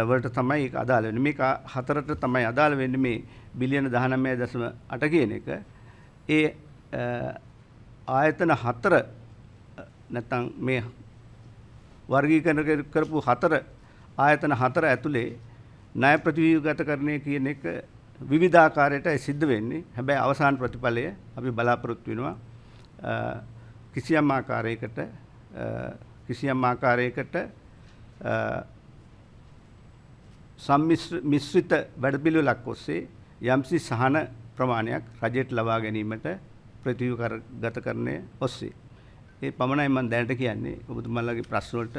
වලට තමයි ඒක අදාළ වෙන්නේ. මේක හතරට තමයි අදාළ වෙන්නේ මේ බිලියන 19.8 කියන එක. ඒ ආයතන හතර නැත්නම් මේ වර්ගීකරණ කරපු ආයතන හතර ඇතුලේ ණය ප්‍රතිව්‍යුහගතකරණය කියන එක විවිධාකාරයට සිද්ධ වෙන්නේ. හැබැයි අවසාන ප්‍රතිඵලය අපි බලාපොරොත්තු වෙනවා කිසියම් ආකාරයකට කිසියම් ආකාරයකට මිශ්‍රිත වැඩපිළිවෙලක් ඔස්සේ යම්සි සහන ප්‍රමාණයක් රජයට ලබා ගැනීමට ප්‍රතිව්‍යුහගතකරණය ඔස්සේ. ඒ පමණයි මම දැනට කියන්නේ. ඔබතුමාලගේ ප්‍රශ්න වලට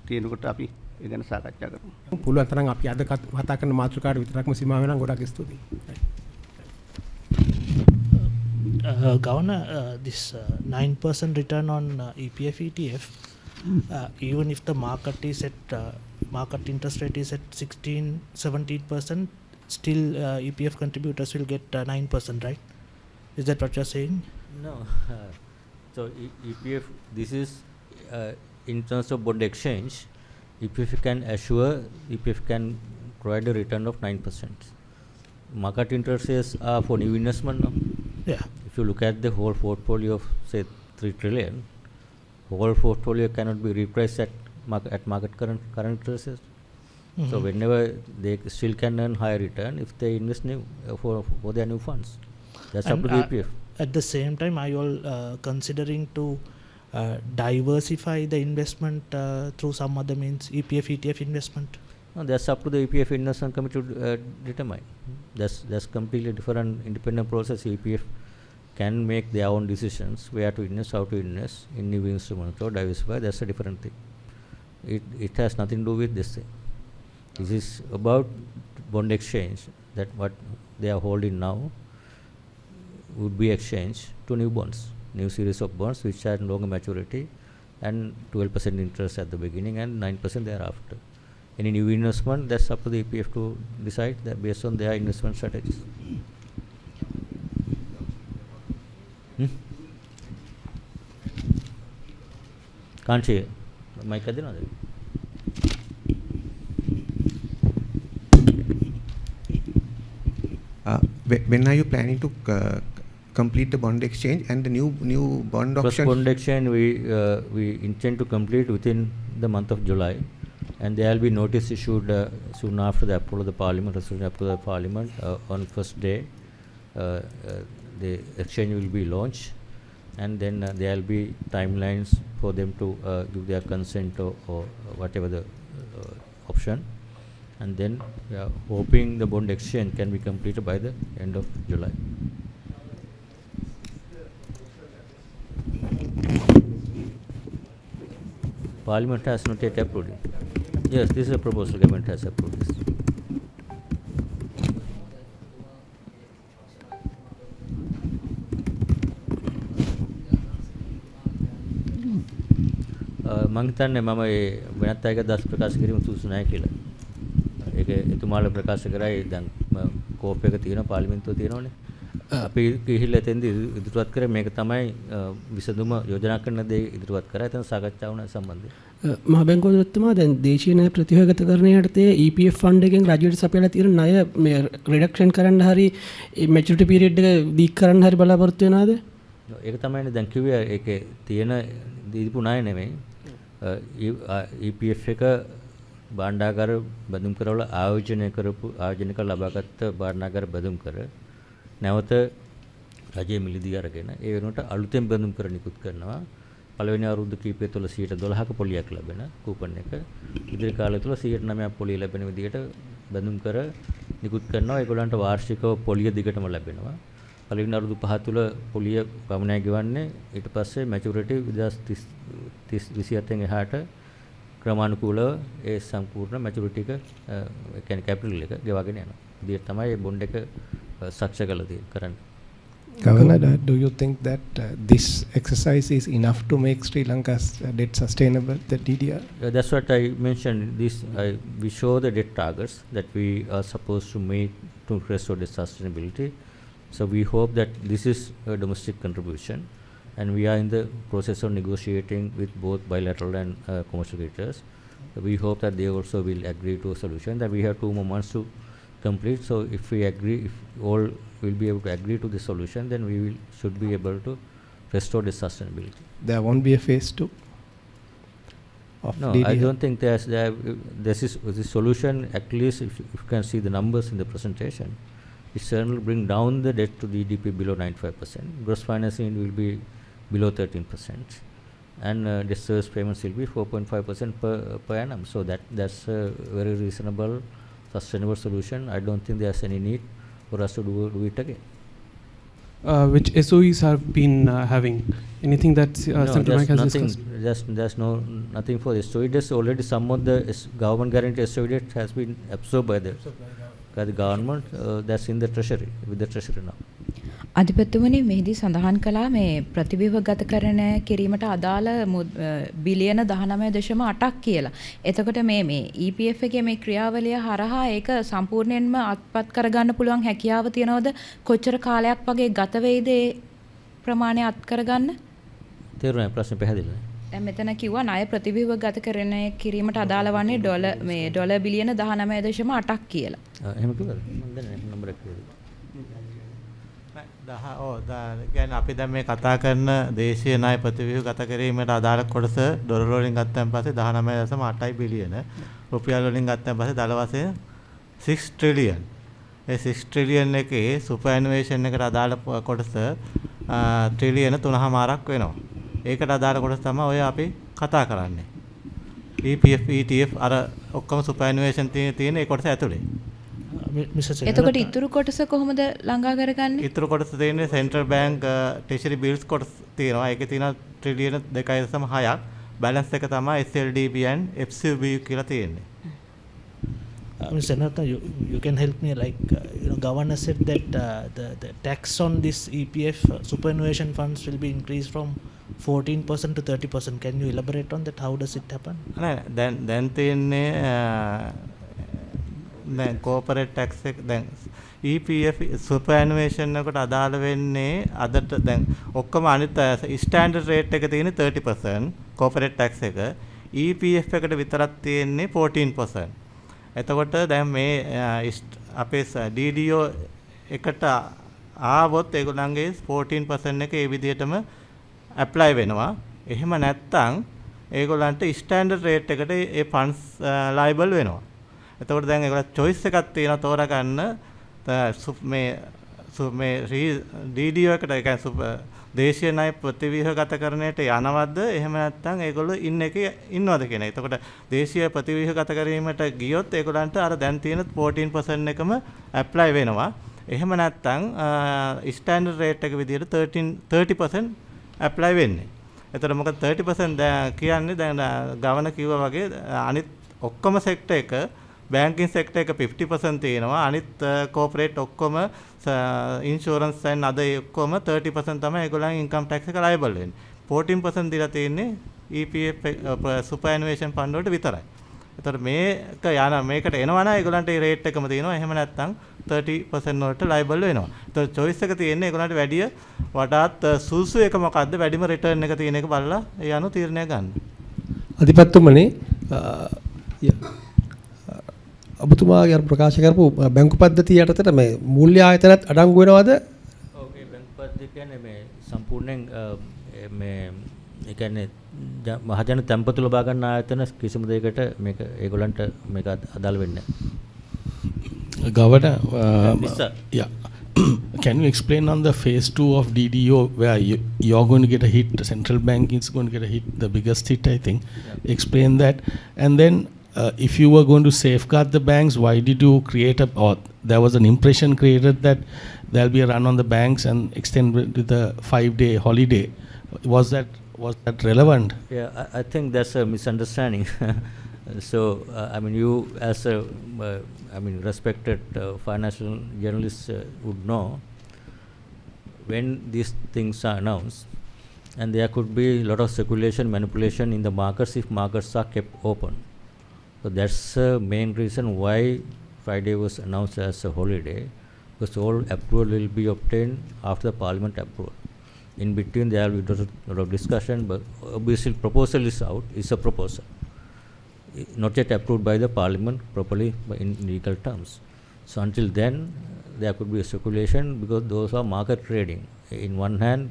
තියෙනකොට අපි ඒ ගැන සාකච්ඡා කරමු. පුළුවන් තරම් අපි අද කතා කරන මාතෘකාවට විතරක්ම සීමා වෙනවා. ගොඩක් ස්තුතියි. Governor, this 9% return on EPF ETF, even if the market is at market interest rate is at 16-17%, still EPF contributors will get 9%, right? Is that what you're saying? No. So EPF, this is in terms of bond exchange. EPF can assure, EPF can provide a return of 9%. Market interest rates are for new investment now. Yeah. If you look at the whole portfolio of say 3 trillion, whole portfolio cannot be repriced at market current interest rates. So whenever they still can earn higher return if they invest new for their new funds. That's up to the EPF. At the same time, are you all considering to diversify the investment through some other means, EPF, ETF investment? No, that's up to the EPF investment committee to determine. That's completely different independent process. EPF can make their own decisions where to invest, how to invest in new instruments or diversify. That's a different thing. It has nothing to do with this thing. This is about bond exchange, that what they are holding now would be exchanged to new bonds, new series of bonds which are longer maturity and 12% interest at the beginning and 9% thereafter. Any new investment, that's up to the EPF to decide that based on their investment strategies. Can't see it. Mic adina ade. When are you planning to complete the bond exchange and the new bond First auction? bond exchange we intend to complete within the month of July, and there will be notice issued soon after the approval of the parliament, resolution up to the parliament on first day. The exchange will be launched, and then there will be timelines for them to give their consent or whatever the option, and then we are hoping the bond exchange can be completed by the end of July. Parliament has not yet approved it. Yes, this is a proposal. Government has approved this. මම හිතන්නේ මම ඒ වෙනත් අයක දස් ප්‍රකාශ කිරීම සුදුසු නැහැ කියලා. ඒක එතුමාලා ප්‍රකාශ කරයි දැන් කෝප් එක තියෙනවා පාර්ලිමේන්තුව තියෙනවනේ. අපි ගිහිල්ලා එතෙන්දී ඉදිරිපත් කරේ මේක තමයි විසඳුම යෝජනා කරන දේ ඉදිරිපත් කරා. එතන සාකච්ඡා වුණා සම්බන්ධයෙන්. මහ බැංකුවතුමා දැන් දේශීය ණය ප්‍රතිව්‍යුහගතකරණයට EPF ෆන්ඩ් එකෙන් රජයට සපයලා තියෙන ණය මේ රිඩක්ෂන් කරන්න හරි මැචුරිටි පීරියඩ් එක දීක් කරන්න හරි බලාපොරොත්තු වෙනවද? ඒක තමයිනේ දැන් කිව්වේ ඒකේ තියෙන දීපු ණය නෙමෙයි. EPF එක භාණ්ඩාගාර බඳුන් කරවල ආයෝජනය කරලා ලබාගත් භාණ්ඩාගාර බඳුන් කර නැවත රජයේ මිලදී අරගෙන ඒ වෙනුවට අලුතෙන් බඳුන් කර නිකුත් කරනවා. පළවෙනි අවුරුදු කිහිපය තුළ 12%ක පොලියක් ලැබෙන කූපන් එක ඉදිරි කාලය තුළ 9% පොලිය ලැබෙන විදිහට බඳුන් කර නිකුත් කරනවා. ඒගොල්ලන්ට වාර්ෂිකව පොලිය දිගටම ලැබෙනවා. පළවෙනි අවුරුදු 5 තුළ පොලිය පමණයි ගෙවන්නේ. ඊට පස්සේ මැචුරිටි 2027 එහාට ක්‍රමානුකූලව ඒ සම්පූර්ණ මැචුරිටි එක කියන්නේ කැපිටල් එක ගෙවාගෙන යනවා. ඉතින් තමයි මේ බොන්ඩ් එක සක්ෂ කරන්නේ. Governor, do you think that this exercise is enough to make Sri Lanka's debt sustainable, the DDR? That's what I mentioned. We show the debt targets that we are supposed to meet to restore the sustainability. So we hope that this is a domestic contribution, and we are in the process of negotiating with both bilateral and commercial creditors. We hope that they also will agree to a solution. That we have 2 more months to complete. So if we agree, if all will be able to agree to the solution, then we should be able to restore the sustainability. There won't be a phase 2 of No, DDR? I don't think this is the solution. At least if you can see the numbers in the presentation, it certainly bring down the debt to GDP below 95%. Gross financing will be below 13%. and the service payments will be 4.5% per annum. So that's a very reasonable, sustainable solution. I don't think there's any need for us to do it again. Which SOEs have been having? Anything that central bank has discussed? There's nothing for this. So it is already some of the government guaranteed SOE debt has been absorbed by the government. That's in the treasury, with the treasury now. අධිපතිතුමනි මෙහිදී සඳහන් කළා මේ ප්‍රතිව්‍යුහගතකරණය කිරීමට අදාළ බිලියන 19.8ක් කියලා. එතකොට මේ EPF එකේ මේ ක්‍රියාවලිය හරහා ඒක සම්පූර්ණයෙන්ම අත්පත් කරගන්න පුළුවන් හැකියාව තියනවද? කොච්චර කාලයක් වගේ ගත වෙයිද ඒ ප්‍රමාණය අත් කරගන්න? තේරුණා ප්‍රශ්නේ පැහැදිලි නෑ. දැන් මෙතන කිව්වා ණය ප්‍රතිව්‍යුහගතකරණය කිරීමට අදාළ වන්නේ ඩොලර් බිලියන 19.8ක් කියලා. එහෙම කිව්වද? මම දන්නේ නැහැ නම්බර් එක කියලා. කියන්නේ අපි දැන් මේ කතා කරන දේශීය ණය ප්‍රතිව්‍යුහගත කිරීමට අදාළ කොටස ඩොලර් වලින් ගත්තන් පස්සේ 19.8 බිලියන රුපියල් වලින් ගත්තන් පස්සේ දල වශයෙන් 6 ට්‍රිලියන්. ඒ 6 ට්‍රිලියන් එකේ සුපර්ඇනුවේෂන් එකට අදාළ කොටස ට්‍රිලියන 3.5ක් වෙනවා. ඒකට අදාළ කොටස තමයි ඔය අපි කතා කරන්නේ. EPF ETF අර ඔක්කොම සුපර්ඇනුවේෂන් තියෙන ඒ කොටස ඇතුලේ. එතකොට ඉතුරු කොටස කොහොමද ළඟා කරගන්නේ? ඉතුරු කොටස තියෙන්නේ සෙන්ට්‍රල් බැංක් ට්‍රෙෂරි බිල්ස් කොටස තියෙනවා. ඒකේ තියෙනවා ට්‍රිලියන 2.6ක්. බැලන්ස් එක තමයි SLDB and FCB කියලා තියෙන්නේ. Mr. Senator, you can help me, like, governor said that the tax on this EPF superannuation funds will be increased from 14% to 30%. Can you elaborate on that? How does it happen? දැන් තියෙන්නේ දැන් corporate tax එක දැන් EPF superannuation එකට අදාළ වෙන්නේ අදට දැන් ඔක්කොම අනිත් ස්ටෑන්ඩඩ් රේට් එක තියෙන්නේ 30% corporate tax එක EPF එකට විතරක් තියෙන්නේ 14%. එතකොට දැන් මේ අපේ DDO එකට ආවොත් ඒගොල්ලන්ගේ 14% එක ඒ විදිහටම ඇප්ලයි වෙනවා. එහෙම නැත්නම් ඒගොල්ලන්ට ස්ටෑන්ඩඩ් රේට් එකට ඒ ෆන්ඩ්ස් ලයබල් වෙනවා. එතකොට දැන් ඒගොල්ලෝ choice එකක් තියෙනවා තෝරගන්න මේ DDO එකට ඒ කියන්නේ දේශීය ණය ප්‍රතිව්‍යුහගතකරණයට යනවද එහෙම නැත්නම් ඒගොල්ලෝ ඉන්නවද කියන එක. එතකොට දේශීය ප්‍රතිව්‍යුහගත කිරීමට ගියොත් ඒගොල්ලන්ට අර දැන් තියෙන 14% එකම ඇප්ලයි වෙනවා. එහෙම නැත්නම් ස්ටෑන්ඩඩ් රේට් එක විදිහට 30% ඇප්ලයි වෙන්නේ. එතකොට මොකද 30% කියන්නේ දැන් ගවර්නර් කිව්වා වගේ අනිත් ඔක්කොම සෙක්ටර් එක banking sector එක 50% තියෙනවා. අනිත් corporate ඔක්කොම insurance and other ඔක්කොම 30% තමයි ඒගොල්ලන් income tax එක liable වෙන්නේ. 14% දීලා තියෙන්නේ EPF superannuation fund වලට විතරයි. ඒතර මේකට එනවා නම් ඒගොල්ලන්ට ඒ rate එකම තියෙනවා. එහෙම නැත්නම් 30% වලට liable වෙනවා. ඒතර choice එක තියෙන්නේ ඒගොල්ලන්ට වැඩි වඩාත් සුසු එක මොකද්ද වැඩිම return එක තියෙන එක බලලා ඒ අනුව තීරණය ගන්න. අධිපතිතුමනි ඔබතුමාගේ අර ප්‍රකාශ කරපු බැංකු පද්ධතිය යටතට මේ මූල්‍ය ආයතනත් අඩංගු වෙනවද? ඔව් ඒ බැංකු පද්ධතිය කියන්නේ මේ සම්පූර්ණයෙන් මේ ඒ කියන්නේ මහජන තැන්පතු ලබා ගන්න ආයතන කිසිම දෙයකට මේක ඒගොල්ලන්ට මේක අදාළ වෙන්නේ නැහැ. Governor, yeah. Can you explain on the phase 2 of DDO where you're going to get a hit, the central bank is going to get a hit, the biggest hit I think. Yeah. Explain that. And then if you were going to safeguard the banks, why did you create or there was an impression created that there'll be a run on the banks and extend with the 5-day holiday. Was that relevant? Yeah, I think that's a misunderstanding. So, I mean, you as a respected financial journalist would know when these things are announced, and there could be a lot of speculation, manipulation in the markets if markets are kept open. So that's the main reason why Friday was announced as a holiday, because all approval will be obtained after the parliament approval. In between there will be a lot of discussion, but obviously proposal is out, it's a proposal. Not yet approved by the parliament properly in legal terms. So until then there could be a speculation because those are market trading. In one hand,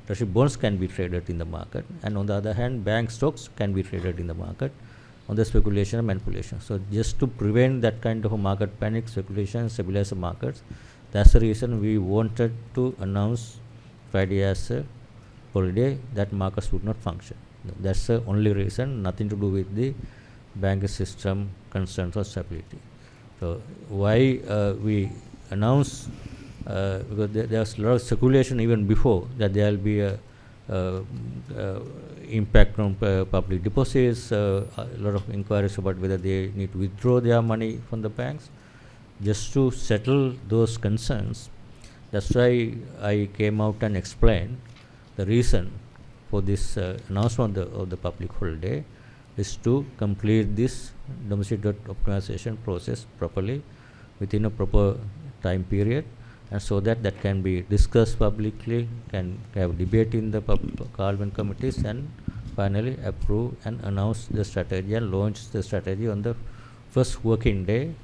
treasury bonds can be traded in the market, and on the other hand, bank stocks can be traded in the market on the speculation and manipulation. So just to prevent that kind of a market panic, speculation, stabilize the markets, that's the reason we wanted to announce Friday as a holiday that markets would not function. That's the only reason, nothing to do with the banking system concerns or stability. So why we announce, because there's a lot of speculation even before that there will be a impact on public deposits, a lot of inquiries about whether they need to withdraw their money from the banks. Just to settle those concerns, that's why I came out and explained the reason for this announcement of the public holiday is to complete this domestic debt optimization process properly within a proper time period, and so that can be discussed publicly, can have debate in the Parliament committees, and finally approve and announce the strategy and launch the strategy on the first working day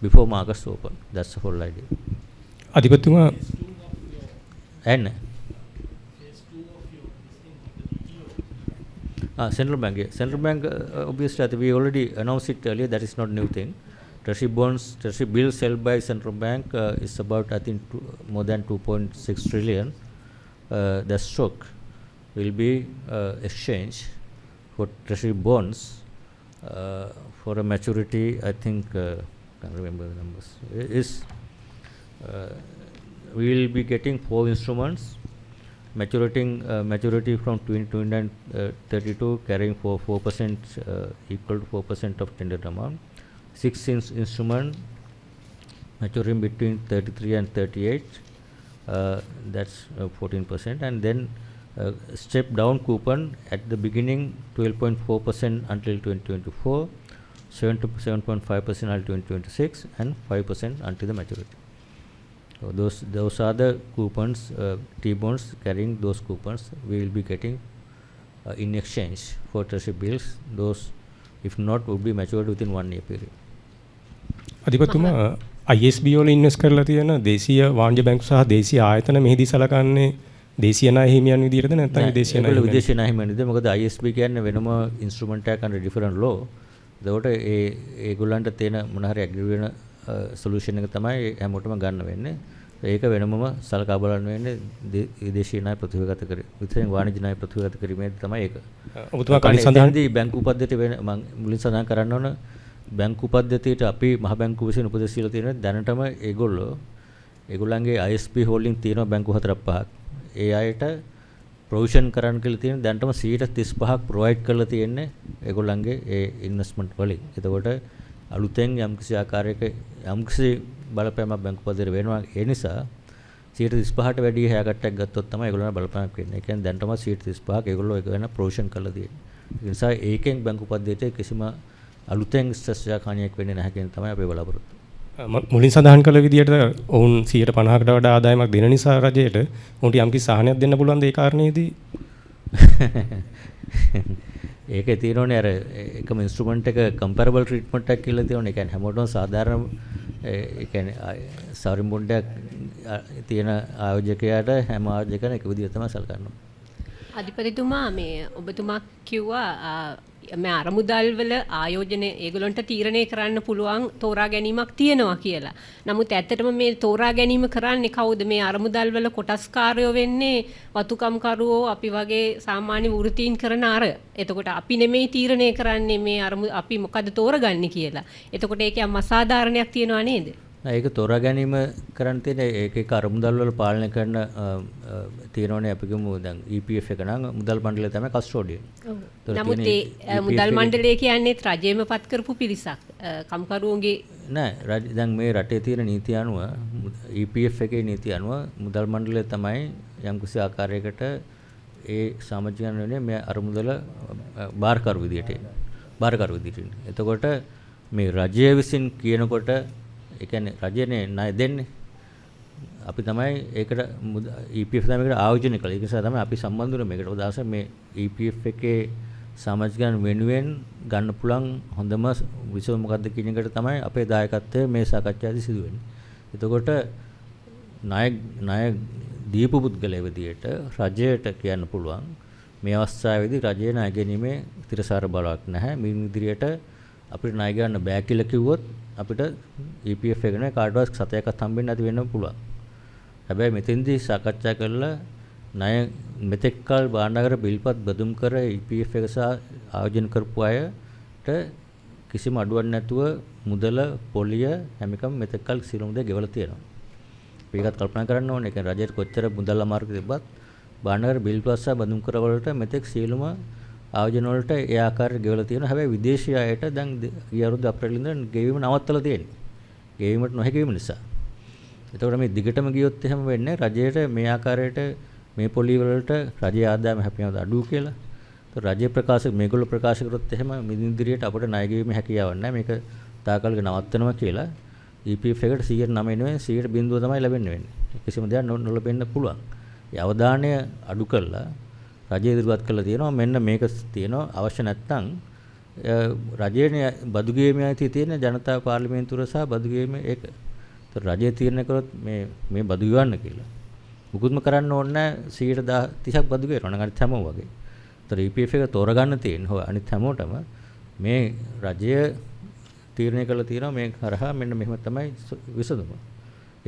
before markets open. That's the whole idea. Adipatuma. And Central Bank. Yeah. Central Bank, obviously, we already announced it earlier. That is not new thing. Treasury bonds, Treasury bills held by Central Bank is about, I think, more than 2.6 trillion. The stock will be exchanged for Treasury bonds for a maturity, I think, can't remember the numbers. We will be getting 4 instruments, maturity from 2032, carrying for 4%, equal to 4% of tendered amount. 6 instrument maturing between 33 and 38, that's 14%, and then step down coupon at the beginning 12.4% until 2024, 7.5% until 2026, and 5% until the maturity. So those are the coupons, T-bonds carrying those coupons we will be getting in exchange for Treasury bills. Those, if not, would be matured within 1 year period. අධිපතිතුමා ISB වල invest කරලා තියෙන දේශීය වාණිජ බැංකු සහ දේශීය ආයතන මෙහිදී සලකන්නේ දේශීය ණය හිමියන් විදිහටද නැත්නම් විදේශීය ණය? විදේශීය ණය හිමියන් විදිහට. මොකද ISB කියන්නේ වෙනම ඉන්ස්ට්‍රුමන්ට් එකක් under different law. ඒකට ඒගොල්ලන්ට තියෙන මොන හරි ඇග්‍රී වෙන සොලියුෂන් එක තමයි හැමෝටම ගන්න වෙන්නේ. ඒක වෙනමම සලකා බලන්න වෙන්නේ විදේශීය ණය ප්‍රතිවගත කර විතරින් වාණිජ ණය ප්‍රතිවගත කිරීමේදී තමයි ඒක. ඔබතුමා කලින් සඳහන් බැංකු පද්ධතිය වෙන මම මුලින් සඳහන් කරන්න ඕන බැංකු පද්ධතියට අපි මහ බැංකුව විසින් උපදෙස් දීලා තියෙනවා. දැනටම ඒගොල්ලන්ගේ ISP holding තියෙනවා බැංකු 4-5ක්. ඒ අයට ප්‍රොවිෂන් කරන්න කියලා තියෙන දැනටම 35% ප්‍රොවයිඩ් කරලා තියෙන්නේ ඒගොල්ලන්ගේ ඒ ඉන්වෙස්ට්මන්ට් වලින්. එතකොට අලුතෙන් යම්කිසි ආකාරයක යම්කිසි බලපෑමක් බැංකු පද්ධතියට වෙනවා. ඒ නිසා 35%ට වැඩි හැයකට් එකක් ගත්තොත් තමයි ඒගොල්ලන්ට බලපෑමක් වෙන්නේ. ඒ කියන්නේ දැනටම 35%ක් ඒගොල්ලෝ ඒක වෙන ප්‍රොවිෂන් කරලා තියෙන්නේ. ඒ නිසා ඒකෙන් බැංකු පද්ධතියට කිසිම අලුතෙන් ස්ට්‍රෙස්යක් හානියක් වෙන්නේ නැහැ කියන තමයි අපේ බලාපොරොත්තු. මුලින් සඳහන් කළ විදිහට ඔවුන් 150කට වඩා ආදායමක් දෙන නිසා රජයට උන්ට යම්කිසි සහනයක් දෙන්න පුළුවන් ඒ කාරණේදී ඒකේ තියෙනෝනේ අර එකම ඉන්ස්ට්‍රුමන්ට් එක කම්පැරබල් ට්‍රීට්මන්ට් එකක් කියලා තියෙනෝනේ. ඒ කියන්නේ හැමෝටම සාධාරණ ඒ කියන්නේ සවරින් බොන්ඩ් එකක් තියෙන ආයෝජකයාට හැම ආයෝජකයන් එක විදිහට තමයි සලකන්නේ. අධිපතිතුමා මේ ඔබතුමා කිව්වා මේ අරමුදල් වල ආයෝජන ඒගොල්ලන්ට තීරණය කරන්න පුළුවන් තෝරා ගැනීමක් තියෙනවා කියලා. නමුත් ඇත්තටම මේ තෝරා ගැනීම කරන්නේ කවුද? මේ අරමුදල් වල කොටස්කාරයෝ වෙන්නේ වතුකම්කරුවෝ අපි වගේ සාමාන්‍ය වෘත්තීන් කරන අර. එතකොට අපි නෙමෙයි තීරණය කරන්නේ මේ අපි මොකද තෝරගන්නේ කියලා. එතකොට ඒකේ අසාධාරණයක් තියෙනවා නේද? ඒක තෝරා ගැනීම කරන්න තියෙන ඒක අරමුදල් වල පාලනය කරන තියෙනවනේ අපි කියමු දැන් EPF එක නම් මුදල් මණ්ඩලය තමයි කස්ටෝඩියන්. නමුත් ඒ මුදල් මණ්ඩලය කියන්නේ රජයේම පත් කරපු පිරිසක්. කම්කරුවෝගේ නෑ දැන් මේ රටේ තියෙන නීතිය අනුව EPF එකේ නීතිය අනුව මුදල් මණ්ඩලය තමයි යම්කිසි ආකාරයකට ඒ සමාජිකයන් වෙන්නේ මේ අරමුදල බාරකරු විදියට. එතකොට මේ රජය විසින් කියනකොට ඒ කියන්නේ රජයනේ ණය දෙන්නේ. අපි තමයි ඒකට EPF තමයි මේකට ආයෝජනය කළේ. ඒ නිසා තමයි අපි සම්බන්ධ වෙන්නේ මේකට. උදාහරණයක් මේ EPF එකේ සමාජිකයන් වෙනුවෙන් ගන්න පුළුවන් හොඳම විසඳුම මොකක්ද කියන එකට තමයි අපේ දායකත්වය මේ සාකච්ඡාවේදී සිදු වෙන්නේ. එතකොට ණය දීපු පුද්ගලයා විදියට රජයට කියන්න පුළුවන් මේ අවස්ථාවේදී රජයේ ණය ගැනීමේ තිරසාර බලයක් නැහැ. මින් ඉදිරියට අපිට ණය ගන්න බෑ කියලා කිව්වොත් අපිට EPF එක නේ කාටවත් සතයක්වත් හම්බෙන්නේ නැති වෙන්න පුළුවන්. හැබැයි මෙතෙන්දී සාකච්ඡා කරලා ණය මෙතෙක් කල භාණ්ඩාගාර බිල්පත් බදුම් කර EPF එක සහ ආයෝජන කරපු අයට කිසිම අඩුවක් නැතුව මුදල පොලිය හැම එකම මෙතෙක් කල සියලුම දේ ගෙවලා තියෙනවා. මේකත් කල්පනා කරන්න ඕනේ. ඒ කියන්නේ රජයට කොච්චර මුදල් අමාරු තිබ්බත් භාණ්ඩාගාර බිල්පත් සහ බදුම් කර වලට මෙතෙක් සියලුම ආයෝජන වලට ඒ ආකාරයට ගෙවලා තියෙනවා. හැබැයි විදේශීය අයට දැන් ගිය අවුරුදු අප්‍රේල් ඉඳන් ගෙවීම නවත්තලා තියෙනවා. ගෙවීමට නොහැකි වීම නිසා. එතකොට මේ දිගටම ගියොත් එහෙම වෙන්නේ රජයට මේ ආකාරයට මේ පොලි වලට රජයේ ආදායම හැපෙනවද අඩු කියලා. ඒතකොට රජයේ ප්‍රකාශ මේගොල්ලෝ ප්‍රකාශ කරොත් එහෙම මිදින්දිරියට අපිට ණය ගෙවීමේ හැකියාවක් නැහැ. මේක තාකල්ක නවත්තනවා කියලා EPF එකට 109 නෙවෙයි 100% තමයි ලැබෙන්නේ වෙන්නේ. කිසිම දෙයක් නොලැබෙන්න පුළුවන්. ඒ අවධානය අඩු කළා රජය ඉදිරිපත් කළා තියෙනවා මෙන්න මේක තියෙනවා අවශ්‍ය නැත්නම් රජයේ බදු ගෙවීමේ අයිතිය තියෙන ජනතා පාර්ලිමේන්තුව සහ බදු ගෙවීමේ ඒක. ඒතර රජය තීරණය කරොත් මේ බදු ගෙවන්න කියලා. මුකුත්ම කරන්න ඕනේ නැහැ 130ක් බදු ගෙවනවා නම් අනිත් හැමෝම වගේ. ඒතර EPF එක තෝරගන්න තියෙන අනිත් හැමෝටම මේ රජය තීරණය කළා තියෙනවා මේ කරහා මෙන්න මෙහෙම තමයි විසඳුම.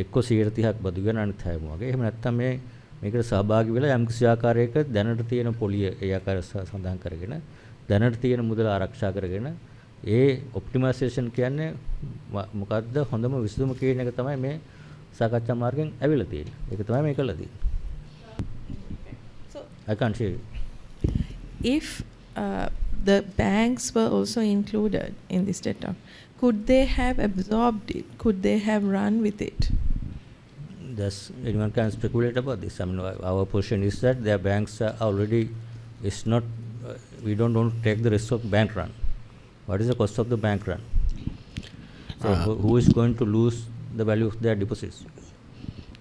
එක්ක 130ක් බදු ගෙවන අනිත් හැමෝම වගේ. එහෙම නැත්නම් මේකට සහභාගී වෙලා යම් කිසි ආකාරයක දැනට තියෙන පොලිය ඒ ආකාරය සඳහන් කරගෙන දැනට තියෙන මුදල ආරක්ෂා කරගෙන ඒ ඔප්ටිමයිසේෂන් කියන්නේ මොකද්ද හොඳම විසඳුම කියන එක තමයි මේ සාකච්ඡා මාර්ගයෙන් ඇවිල්ලා තියෙන්නේ. ඒක තමයි මේ කළා තියෙන්නේ. So I can't hear you. If the banks were also included in this data, could they have absorbed it? Could they have run with it? Anyone can speculate about this. I mean, our position is that their banks are already is not. We don't want to take the risk of bank run. What is the cost of the bank run? So who is going to lose the value of their deposits?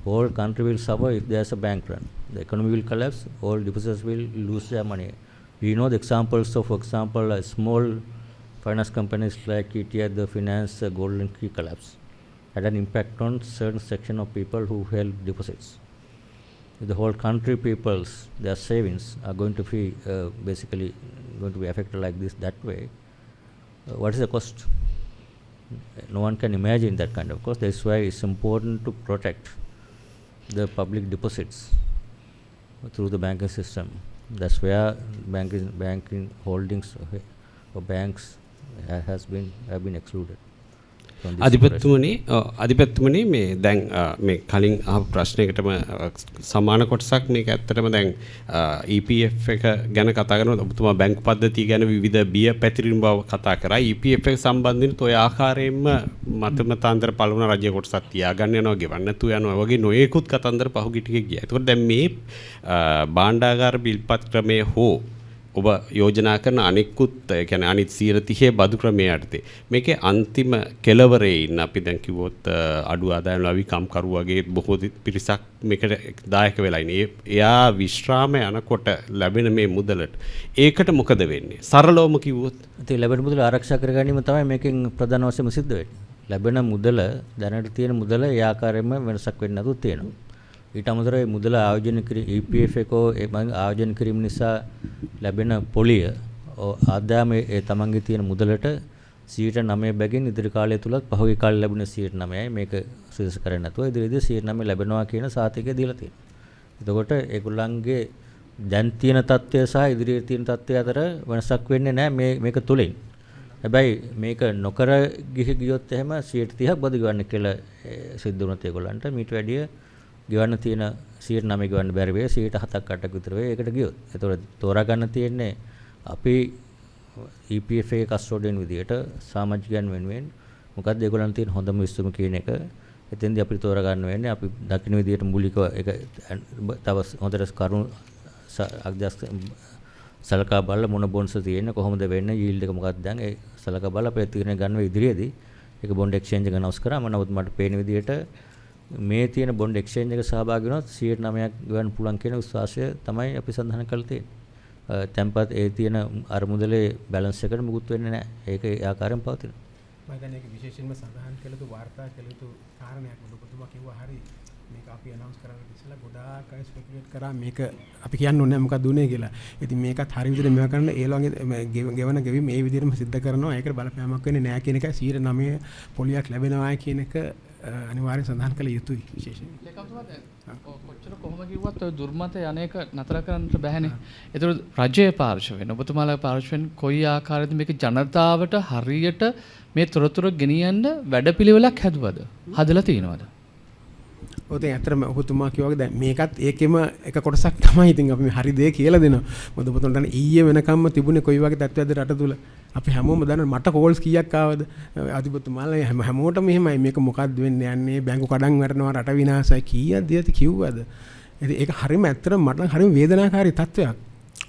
Whole country will suffer if there's a bank run. The economy will collapse. All depositors will lose their money. We know the examples of, for example, small finance companies like ETI, the finance golden key collapse. Had an impact on certain section of people who held deposits. The whole country people's their savings are going to be basically going to be affected like this that way. What is the cost? No one can imagine that kind of cost. That's why it's important to protect the public deposits through the banking system. That's where banking holdings or banks have been excluded. අධිපතිතුමනි මේ දැන් මේ කලින් අහපු ප්‍රශ්නයකටම සමාන කොටසක් මේක ඇත්තටම දැන් EPF එක ගැන කතා කරනකොට ඔබතුමා බැංකු පද්ධතිය ගැන විවිධ බිය පැතිරෙන බව කතා කරා. EPF එක සම්බන්ධයෙන් ඔය ආකාරයෙන්ම මතමතාන්තර පළවන රජ්‍ය කොටසක් තියාගන්න යනවා ගෙවන්න නැතුව යනවා වගේ නොයෙකුත් කතන්දර පහුගිය ටිකේ ගියා. ඒකෝට දැන් මේ භාණ්ඩාගාර බිල්පත් ක්‍රමයේ හෝ ඔබ යෝජනා කරන අනිකුත් කියන්නේ අනිත් 130 බදු ක්‍රමයේ යටතේ මේකේ අන්තිම කෙලවරේ ඉන්න අපි දැන් කිව්වොත් අඩු ආදායම් ලැබිකම් කරු වගේ බොහෝ පිරිසක් මේකට දායක වෙලා ඉන්නේ. එයා විශ්‍රාම යනකොට ලැබෙන මේ මුදලට ඒකට මොකද වෙන්නේ? සරලවම කිව්වොත් ඉතින් ලැබෙන මුදල ආරක්ෂා කර ගැනීම තමයි මේකෙන් ප්‍රධාන වශයෙන්ම සිද්ධ වෙන්නේ. ලැබෙන මුදල දැනට තියෙන මුදල ඒ ආකාරයෙන්ම වෙනසක් වෙන්නේ නැතුව තියෙනවා. ඊට අමතරව මුදල ආයෝජන EPF එකෝ ආයෝජන කිරීම නිසා ලැබෙන පොලිය ආදායම ඒ තමන්ගේ තියෙන මුදලට 9% බැගින් ඉදිරි කාලය තුලත් පහුගිය කාලේ ලැබුණ 9%යි මේක සුදුසු කරන්නේ නැතුව ඉදිරියේදී 9% ලැබෙනවා කියන සාතිකය දීලා තියෙනවා. එතකොට ඒගොල්ලන්ගේ දැන් තියෙන තත්ත්වය සහ ඉදිරියේ තියෙන තත්ත්වය අතර වෙනසක් වෙන්නේ නැහැ මේක තුලින්. හැබැයි මේක නොකර ගියොත් එහෙම 30%ක් බදු ගන්න කියලා සිද්ධ වුණත් ඒගොල්ලන්ට මීට වැඩිය ගෙවන්න තියෙන 9% ගෙවන්න බැරි වෙයි 7%ක් 8%ක් විතර වෙයි ඒකට ගියොත්. ඒතකොට තෝරා ගන්න තියෙන්නේ අපි EPF එකේ කස්ටෝඩියන් විදියට සමාජිකයන් වෙනුවෙන් මොකක්ද ඒගොල්ලන් තියෙන හොඳම විශ්සුම කියන එක. එතෙන්දී අපිට තෝරා ගන්න වෙන්නේ අපි දකින්න විදියට මූලිකව ඒක තව හොඳට කරුණු සලකා බලලා මොන බොන්ඩ්ස් තියෙන්නේ කොහොමද වෙන්නේ යීල්ඩ් එක මොකක්ද දැන් ඒ සලකා බලලා අපේ තීරණය ගන්න ඉදිරියේදී ඒක බොන්ඩ් එක්ස්චේන්ජ් එක අනවුන්ස් කරාම නමුත් මට පේන විදියට මේ තියෙන බොන්ඩ් එක්ස්චේන්ජ් එක සහභාගී වුණොත් 9% ගන්න පුළුවන් කියන විශ්වාසය තමයි අපි සඳහන් කරලා තියෙන්නේ. tempat ඒ තියෙන අරමුදලේ බැලන්ස් එකට මුකුත් වෙන්නේ නැහැ. ඒක ඒ ආකාරයෙන් පවතිනවා. මම දැන් ඒක විශේෂයෙන්ම සඳහන් කළ යුතු වාර්තා කළ යුතු කාරණයක් ඔබතුමා කිව්වා හරි. මේක අපි අනවුන්ස් කරන්න ඉස්සෙල්ලා ගොඩාක් අය ස්පෙකියුලේට් කරා මේක අපි කියන්න ඕනේ මොකක්ද උනේ කියලා. ඉතින් මේකත් හරි විදිහට මේවා කරන්න ඒ වගේ ගෙවන ගෙවීම මේ විදිහටම සිද්ධ කරනවා. ඒකට බලපෑමක් වෙන්නේ නැහැ කියන එක 9% පොලියක් ලැබෙනවා කියන එක අනිවාර්යෙන් සඳහන් කළ යුතුයි විශේෂයෙන්. කොච්චර කොහොම කිව්වත් ඔය දුර්මත යන්නේක නතර කරන්නට බැහැනේ. ඒතර රජයේ පාර්ශවයෙන් ඔබතුමාලා පාර්ශවයෙන් කොයි ආකාරයකද මේක ජනතාවට හරියට මේ තොරතුරු ගෙනියන්න වැඩපිළිවෙලක් හැදුවද? හදලා තියෙනවද? ඔතන ඇත්තටම ඔබතුමා කිව්වා වගේ දැන් මේකත් ඒකෙම එක කොටසක් තමයි. ඉතින් අපි මේ හරි දේ කියලා දෙනවා. මොකද ඔබතුමාට දැන් ඊයේ වෙනකම්ම තිබුණේ කොයි වගේ තත්ත්වයක්ද රට තුල. අපි හැමෝම දන්නවා මට කෝල්ස් කීයක් ආවද? අධිපතිතුමාලා හැමෝටම එහෙමයි. මේක මොකක්ද වෙන්න යන්නේ? බැංකු කඩන් වැටෙනවා, රට විනාශයි කීයක්ද යති කිව්වද? ඉතින් ඒක හරිම ඇත්තටම මට නම් හරිම වේදනාකාරී තත්ත්වයක්.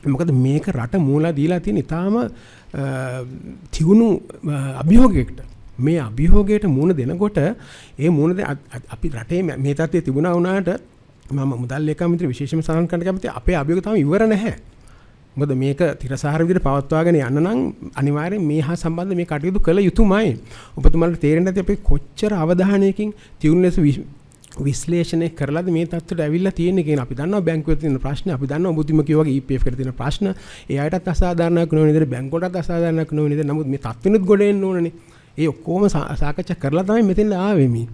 මොකද මේක රට මූලා දීලා තියෙන ඉතාලම තියුණු අභියෝගයකට. මේ අභියෝගයට මුහුණ දෙනකොට ඒ මුහුණ අපි රටේ මේ තත්ත්වයේ තිබුණා වුණාට මම මුදල් ලේකම්ත්‍රි විශේෂයෙන්ම සඳහන් කරන්න කැමතියි අපේ අභියෝගය තාම ඉවර නැහැ. මොකද මේක තිරසාර විදිහට පවත්වාගෙන යන්න නම් අනිවාර්යෙන් මේ හා සම්බන්ධ මේ කටයුතු කළ යුතුමයි. ඔබතුමාලට තේරෙන්නේ නැති අපි කොච්චර අවධානයකින් තියුණු ලෙස විශ්ලේෂණය කරලාද මේ තත්ත්වයට ඇවිල්ලා තියෙන්නේ කියන අපි දන්නවා බැංකුවේ තියෙන ප්‍රශ්න අපි දන්නවා ඔබතුමා කිව්වා වගේ EPF එකට තියෙන ප්‍රශ්න ඒ අයටත් අසාධාරණයක් නොවන විදිහට බැංකුවටත් අසාධාරණයක් නොවන විදිහට නමුත් මේ තත්ත්වෙනුත් ගොඩ එන්න ඕනනේ. ඒ ඔක්කොම සාකච්ඡා කරලා තමයි මෙතෙන් ආවේ මේ.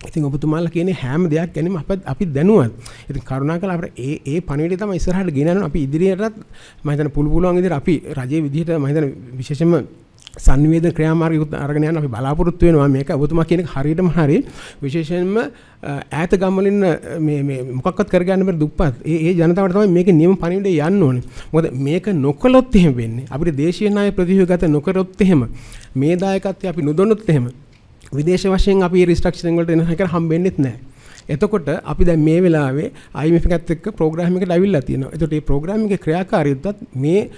ඉතින් ඔබතුමාලා කියන්නේ හැම දෙයක් ගැනීම අපි දැනුවත්. ඉතින් කරුණාකරලා අපිට ඒ පණිවිඩය තමයි ඉස්සරහට ගෙනයන්න අපි ඉදිරියටත් මම හිතන පුළුවන් විදිහට අපි රජයේ විදිහට මම හිතන විශේෂයෙන්ම සංවේදන ක්‍රියාමාර්ගය අරගෙන යන්න අපි බලාපොරොත්තු වෙනවා. මේක ඔබතුමා කියන එක හරියටම හරි. විශේෂයෙන්ම ඈත ගම්වලින් මේ මොකක්වත් කරගන්න බැරි දුප්පත් ඒ ජනතාවට තමයි මේකේ නියම පණිවිඩය යන්න ඕනේ. මොකද මේක නොකළොත් එහෙම වෙන්නේ. අපිට දේශීය ණය ප්‍රතිව්‍යුහගත නොකරොත් එහෙම මේ දායකත්වය අපි නොදොනොත් එහෙම විදේශ වශයෙන් අපි රිස්ට්‍රක්චරින් වලට එන එක හම්බෙන්නෙත් නැහැ. එතකොට අපි දැන් මේ වෙලාවේ IMF එකත් එක්ක ප්‍රෝග්‍රෑම් එකට අවිල්ලා තියෙනවා. එතකොට මේ ප්‍රෝග්‍රෑම් එකේ ක්‍රියාකාරීත්වයත් මේ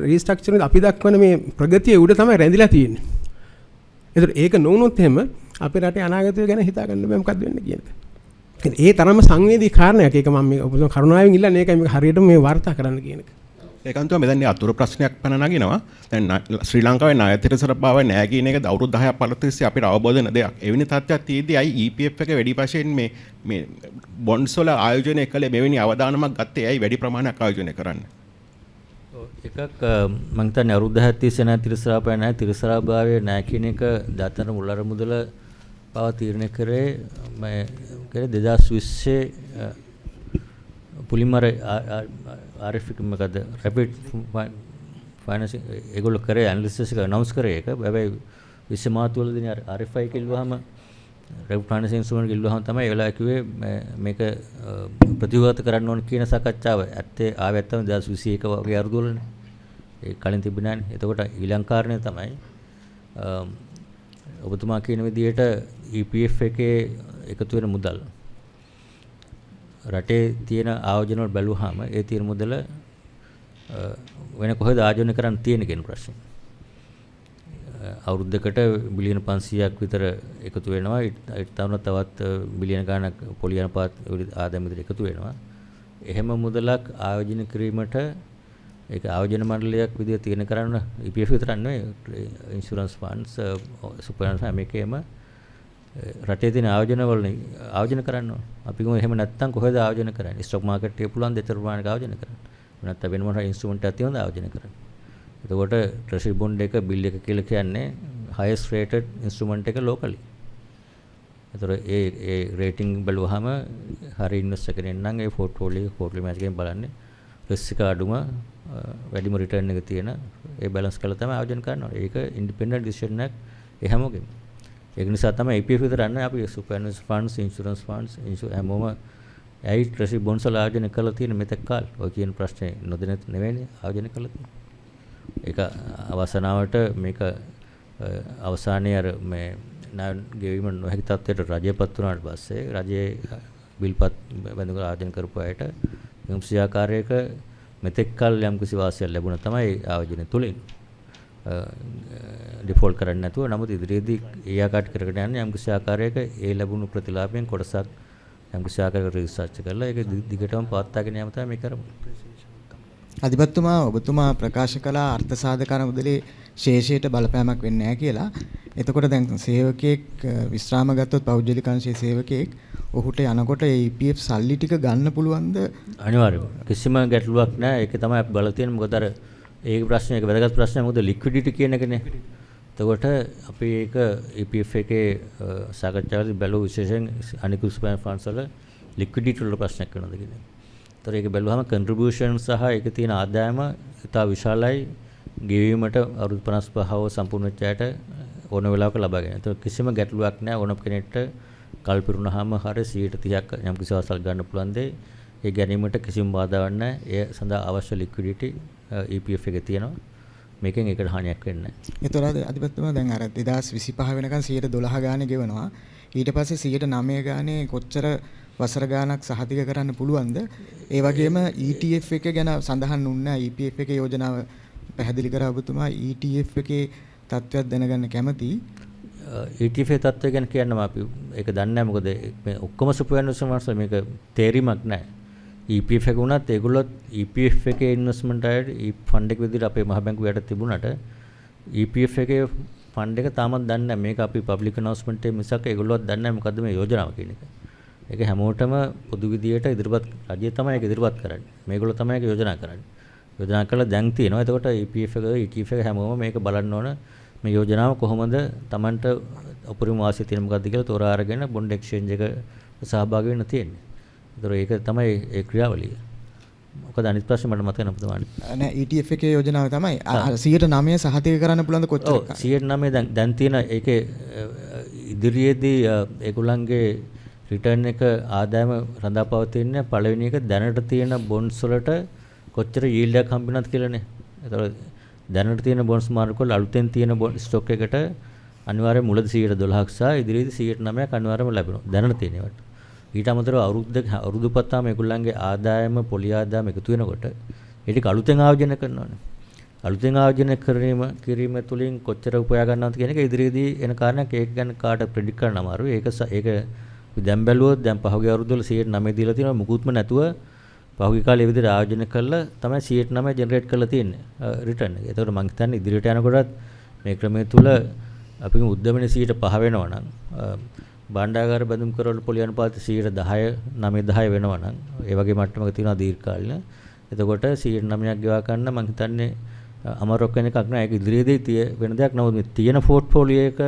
රිස්ට්‍රක්චරින් අපි දක්වන මේ ප්‍රගතිය උඩ තමයි රැඳිලා තියෙන්නේ. එතකොට ඒක නොවුනොත් එහෙම අපේ රටේ අනාගතය ගැන හිතා ගන්න බෑ මොකක්ද වෙන්නේ කියන එක. ඒ තරම්ම සංවේදී කාරණයක්. ඒක මම මේ ඔබතුමා කරුණාවෙන් ඉල්ලන්නේ ඒකයි මේක හරියටම මේ වාර්තා කරන්න කියන එක. ඒකන්තුව මෙතන අතුරු ප්‍රශ්නයක් පැන නගිනවා. දැන් ශ්‍රී ලංකාවේ ණයතිරසර බව නැහැ කියන එක අවුරුදු 10ක් 15ක් තිස්සේ අපිට අවබෝධ වෙන දෙයක්. එවැනි තත්ත්වයක් තියෙද්දී අයි EPF එක වැඩි වශයෙන් මේ බොන්ඩ්ස් වල ආයෝජනය කළේ මෙවැනි අවදානමක් ගත්තේ ඇයි වැඩි ප්‍රමාණයක් ආයෝජනය කරන්නේ? එකක් මම හිතන්නේ අවුරුදු 10ක් තිස්සේ ණයතිරසර බව නැහැ. තිරසර භාවයේ නැහැ කියන එක දාතන මුල්ලර මුදල පව තීරණය කරේ මේ 2020 පුලිමර RF මොකද රැපිඩ් ෆයිනෑන්සින් ඒගොල්ලෝ කරේ ඇනලිසිස් එක අනවුන්ස් කරේ ඒක. හැබැයි 20 මාර්තු වලදී RFI කිල්ලුවාම රැපිඩ් ෆයිනෑන්සින් ඉන්ස්ට්‍රුමන්ට් කිල්ලුවාම තමයි ඒ වෙලාව කිව්වේ මේක ප්‍රතිවර්ත කරන්න ඕන කියන සාකච්ඡාව. ඇත්තේ ආවේ නැත්තම් 2021 වගේ අරුදුවලනේ. ඒ කලින් තිබුණේ නැහැ. එතකොට ඊළඟ කාරණේ තමයි ඔබතුමා කියන විදිහට EPF එකේ එකතු වෙන මුදල් රටේ තියෙන ආයෝජන වල බැලුවාම ඒ තියෙන මුදල වෙන කොහෙද ආයෝජනය කරන්න තියෙන කියන ප්‍රශ්නේ. අවුරුද්දකට බිලියන 500ක් විතර එකතු වෙනවා. ඊට තවත් බිලියන ගණනක් පොලියන පාත් ආදායම විතර එකතු වෙනවා. එහෙම මුදලක් ආයෝජනය කිරීමට ඒක ආයෝජන මණ්ඩලයක් විදිහට තියෙන කරන්න EPF විතරක් නෙවෙයි ඉන්ෂුරන්ස් ෆන්ඩ්ස් සුපර්ෆන්ඩ්ස් හැම එකේම රටේ තියෙන ආයෝජන කරන්න ඕන. අපි කොහොම එහෙම නැත්තම් කොහෙද ආයෝජන කරන්නේ? ස්ටොක් මාකට් එකේ පුළුවන් දෙතර ප්‍රමාණයක ආයෝජන කරන්න. නැත්නම් වෙන මොනවා ඉන්ස්ට්‍රුමන්ට් එකක් තියෙනවද ආයෝජන කරන්න. එතකොට ට්‍රෙෂරි බොන්ඩ් එක බිල් එක කියලා කියන්නේ highest rated instrument එක locally. ඒතර ඒ රේටින් බලුවාම හරි ඉන්වෙස්ටර් කෙනෙක් නම් ඒ පෝර්ට්ෆෝලියෝ මැච් එකෙන් බලන්නේ රිස්ක් එක අඩුම වැඩිම රිටර්න් එක තියෙන ඒ බැලන්ස් කරලා තමයි ආයෝජන කරනවා. ඒක ඉන්ඩිපෙන්ඩන්ට් ඩිසිෂන් එකක් ඒ හැමෝගෙම. ඒක නිසා තමයි EPF විතර නැහැ අපි සුපර්ෆන්ඩ්ස් ෆන්ඩ්ස් ඉන්ෂුරන්ස් ෆන්ඩ්ස් හැමෝම ඇයි ට්‍රෙෂරි බොන්ඩ්ස් වල ආයෝජන කරලා තියෙන මෙතෙක් කාල ඔය කියන ප්‍රශ්නේ නොදෙන නෙවෙයි ආයෝජන කරලා තියෙන්නේ. ඒක අවසනාවට මේක අවසානයේ අර මේ ණය ගෙවීම නොහැකි තත්ත්වයට රජයපත් වුණාට පස්සේ රජයේ බිල්පත් බඳුන ආයෝජන කරපු අයට යම්කිසි ආකාරයක මෙතෙක් කල් යම්කිසි වාසියක් ලැබුණා තමයි ආයෝජනය තුලින් ඩිෆෝල්ට් කරන්නේ නැතුව. නමුත් ඉදිරියේදී ඒ ආකාරයට කරගෙන යන්නේ යම්කිසි ආකාරයක ඒ ලැබුණු ප්‍රතිලාභයෙන් කොටසක් යම්කිසි ආකාරයක රිසර්ච් කරලා ඒක දිගටම පවත්වාගෙන යාම තමයි මේ කරමු. අධිපතිතුමා ඔබතුමා ප්‍රකාශ කළ අර්ථ සාධකන මුදලේ ශේෂයට බලපෑමක් වෙන්නේ නැහැ කියලා. එතකොට දැන් සේවකයෙක් විශ්‍රාම ගත්තොත් පෞද්ගලික අංශයේ සේවකයෙක් ඔහුට යනකොට ඒ EPF සල්ලි ටික ගන්න පුළුවන්ද? අනිවාර්යයෙන්. කිසිම ගැටලුවක් නැහැ. ඒක තමයි අපි බලලා තියෙන්නේ. මොකද අර ඒක ප්‍රශ්නේ ඒක වැදගත් ප්‍රශ්නයක්. මොකද ලික්විඩිටි කියන එකනේ. එතකොට අපි ඒක EPF එකේ සාකච්ඡාවේදී බැලුව විශේෂයෙන් අනිකුත් ස්පෑම් ෆන්ඩ්ස් වල ලික්විඩිටි වල ප්‍රශ්නයක් වෙනවද කියන එක. ඒතර ඒක බැලුවහම කන්ට්‍රිබියුෂන් සහ ඒකේ තියෙන ආදායම ඉතා විශාලයි ගෙවීමට අවුරුදු 55ව සම්පූර්ණ වෙච්ච අයට ඕන වෙලාවක ලබා ගන්න. ඒතර කිසිම ගැටලුවක් නැහැ ඕනම කෙනෙක්ට කල්පිරුණාම හරිය 130ක් යම් කිසි අවස්ථාවක් ගන්න පුළුවන් දෙයි. ඒ ගැනීමට කිසිම බාධාවක් නැහැ. ඒ සඳහා අවශ්‍ය ලික්විඩිටි EPF එකේ තියෙනවා. මේකෙන් ඒකට හානියක් වෙන්නේ නැහැ. ඒතර අධිපතිතුමා දැන් අර 2025 වෙනකන් 112 ගානේ ගෙවනවා. ඊට පස්සේ 109 ගානේ කොච්චර වසර ගානක් සහතික කරන්න පුළුවන්ද? ඒ වගේම ETF එක ගැන සඳහන් වුණා EPF එකේ යෝජනාව පැහැදිලි කරා ඔබතුමා ETF එකේ තත්ත්වයක් දැනගන්න කැමතියි. ETF තත්ත්වය ගැන කියන්නම අපි ඒක දන්නේ නැහැ මොකද මේ ඔක්කොම සුපුවෙන් ඉන්වෙස්ට්මන්ට්ස් මේක තේරිමක් නැහැ. EPF එක වුණත් ඒගොල්ලෝ EPF එකේ ඉන්වෙස්ට්මන්ට් අයට ෆන්ඩ් එක විදිහට අපේ මහ බැංකුව යට තිබුණාට EPF එකේ ෆන්ඩ් එක තාමත් දන්නේ නැහැ. මේක අපි පබ්ලික් අනවුන්ස්මන්ට් එකේ මිසක් ඒගොල්ලෝවත් දන්නේ නැහැ මොකද්ද මේ යෝජනාව කියන එක. ඒක හැමෝටම පොදු විදියට ඉදිරිපත් රජය තමයි ඒක ඉදිරිපත් කරන්නේ. මේගොල්ලෝ තමයි ඒක යෝජනා කරන්නේ. යෝජනා කරලා දැන් තියෙනවා. එතකොට EPF එක ETF එක හැමෝම මේක බලන්න ඕන. මේ යෝජනාව කොහොමද Tamanට උපරිම වාසිය තියෙන මොකද්ද කියලා තෝරා අරගෙන බොන්ඩ් එක්ස්චේන්ජ් එක සහභාගී වෙන්න තියෙන්නේ. ඒතර ඒක තමයි ඒ ක්‍රියාවලිය. මොකද අනිත් ප්‍රශ්නේ මට මතක නැහැ නෑ ETF එකේ යෝජනාව තමයි 109 සහතික කරන්න පුළුවන්ද කොච්චර? ඔව් 109 දැන් තියෙන ඒකේ ඉදිරියේදී ඒගොල්ලන්ගේ රිටර්න් එක ආදායම රඳාපවතින්නේ පළවෙනි එක දැනට තියෙන බොන්ඩ්ස් වලට කොච්චර යීල්ඩ් එකක් හම්බ වෙනවද කියලානේ. ඒතර දැනට තියෙන බොන්ඩ්ස් මාර්කවල අලුතෙන් තියෙන ස්ටොක් එකට අනිවාර්යයෙන් මුලදී 12ක් සහ ඉදිරියේදී 9ක් අනිවාර්යයෙන්ම ලැබෙනවා. දැනට තියෙන ඒවාට. ඊට අමතරව අවුරුදු පත්තාම ඒගොල්ලන්ගේ ආදායම පොලි ආදායම එකතු වෙනකොට ඒ ටික අලුතෙන් ආයෝජනය කරනවානේ. අලුතෙන් ආයෝජනය කිරීම තුළින් කොච්චර උපයා ගන්නවද කියන එක ඉදිරියේදී එන කාරණයක්. ඒක ගැන කාට ප්‍රෙඩික්ට් කරන්න අමාරුයි. ඒක දැන් බැලුවොත් දැන් පහුගිය අවුරුද්දවල 9% දීලා තියෙනවා මුකුත්ම නැතුව පහුගිය කාලේ විදිහට ආයෝජනය කළා තමයි 9% ජෙනරේට් කරලා තියෙන්නේ රිටර්න් එක. ඒතකොට මම හිතන්නේ ඉදිරියට යනකොටත් මේ ක්‍රමය තුල අපි උද්දමනේ 5% වෙනවා නම් භාණ්ඩාගාර බැඳුම් කරවල පොලි අනුපාතය 9% වෙනවා නම් ඒ වගේ මට්ටමක තියෙනවා දීර්ඝකාලීන. එතකොට 9%ක් ගෙවා ගන්න මම හිතන්නේ අමාරුවක් වෙන එකක් නෑ. ඒක ඉදිරියේදී වෙන දෙයක්. නමුත් මේ තියෙන පෝර්ට්ෆෝලියෝ එකට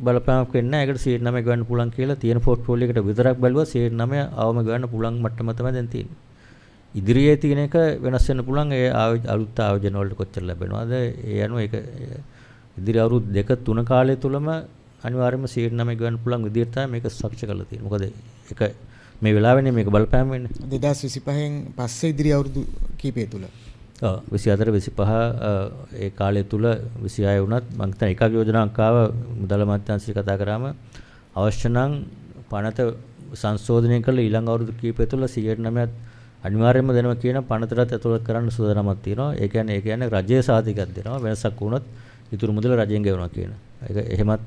බලපෑමක් වෙන්නේ නැහැ. ඒකට 9% ගවන්න පුළුවන් කියලා තියෙන පෝර්ට්ෆෝලියෝ එකට විතරක් බැලුවා 9% අවම ගවන්න පුළුවන් මට්ටම තමයි දැන් තියෙන්නේ. ඉදිරියේ තියෙන එක වෙනස් වෙන්න පුළුවන්. ඒ අලුත් ආයෝජන වලට කොච්චර ලැබෙනවද? ඒ අනුව ඒක ඉදිරි අවුරුදු 2-3 කාලය තුලම අනිවාර්යයෙන්ම 9% ගවන්න පුළුවන් විදිහට තමයි මේක ස්ට්‍රක්චර් කරලා තියෙන්නේ. මොකද ඒක මේ වෙලාවෙනේ මේක බලපෑම් වෙන්නේ. 2025න් පස්සේ ඉදිරි අවුරුදු කීපය තුල 24 25 ඒ කාලය තුල 26 වුණත් මම හිතන එකක් යෝජනාවක් ආව මුදල් අමාත්‍යාංශය කතා කරාම අවශ්‍ය නම් පනත සංශෝධනය කළ ඊළඟ අවුරුදු කීපය තුල 9% අනිවාර්යයෙන්ම දෙනවා කියන පනතටත් ඇතුළත් කරන්න සූදානමක් තියෙනවා. ඒ කියන්නේ රජයේ සාධිකයක් දෙනවා. වෙනසක් වුණොත් ඉතුරු මුදල රජයෙන් ගෙවනවා කියන. ඒක එහෙමත්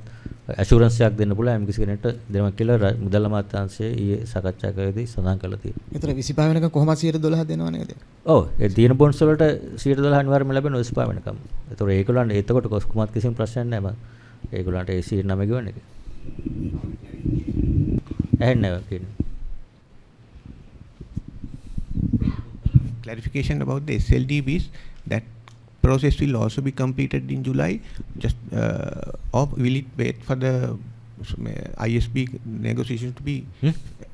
ඇෂුරන්ස් එකක් දෙන්න පුළුවන් එම් කිසි කෙනෙක්ට දෙනවා කියලා මුදල් අමාත්‍යාංශයේ ඊයේ සාකච්ඡා කරේදී සඳහන් කරලා තියෙනවා. ඒතර 25 වෙනකන් කොහොමද 112 දෙනව නේද? ඔව් ඒ තියෙන බොන්ඩ්ස් වලට 112 අනිවාර්යයෙන්ම ලැබෙනවා 25 වෙනකම්. ඒතර ඒගොල්ලන්ට එතකොට කොහොමත් කිසිම ප්‍රශ්නයක් නැහැ මම. ඒගොල්ලන්ට ඒ 9 ගෙවන්න එක. ඇහෙන්නේ නැහැ කියන්නේ. Clarification about the SLDBs, that process will also be completed in July, just or will it wait for the ISB negotiations to be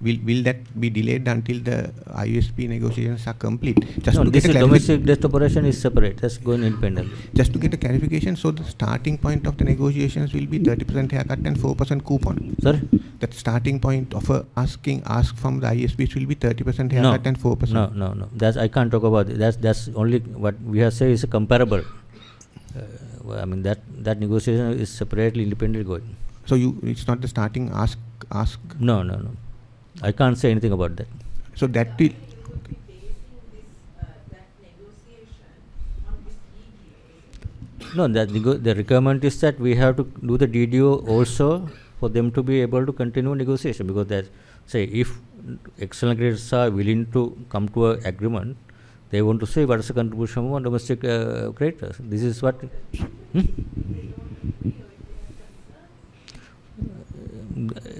will that be delayed until the ISB negotiations are complete? Just no, this is domestic debt operation is separate, that's going independently. Just to get a clarification, so the starting point of the negotiations will be 30% haircut and 4% coupon. Sorry? That starting point of ask from the ISBs will be 30% haircut and 4%. No. That's I can't talk about it. That's only what we have said is comparable. I mean that negotiation is separately independently going. So it's not the starting ask. No. I can't say anything about that. So that will. No, the requirement is that we have to do the DDO also for them to be able to continue negotiation, because that say if external creditors are willing to come to an agreement, they want to say what is the contribution of domestic creditors. This is what.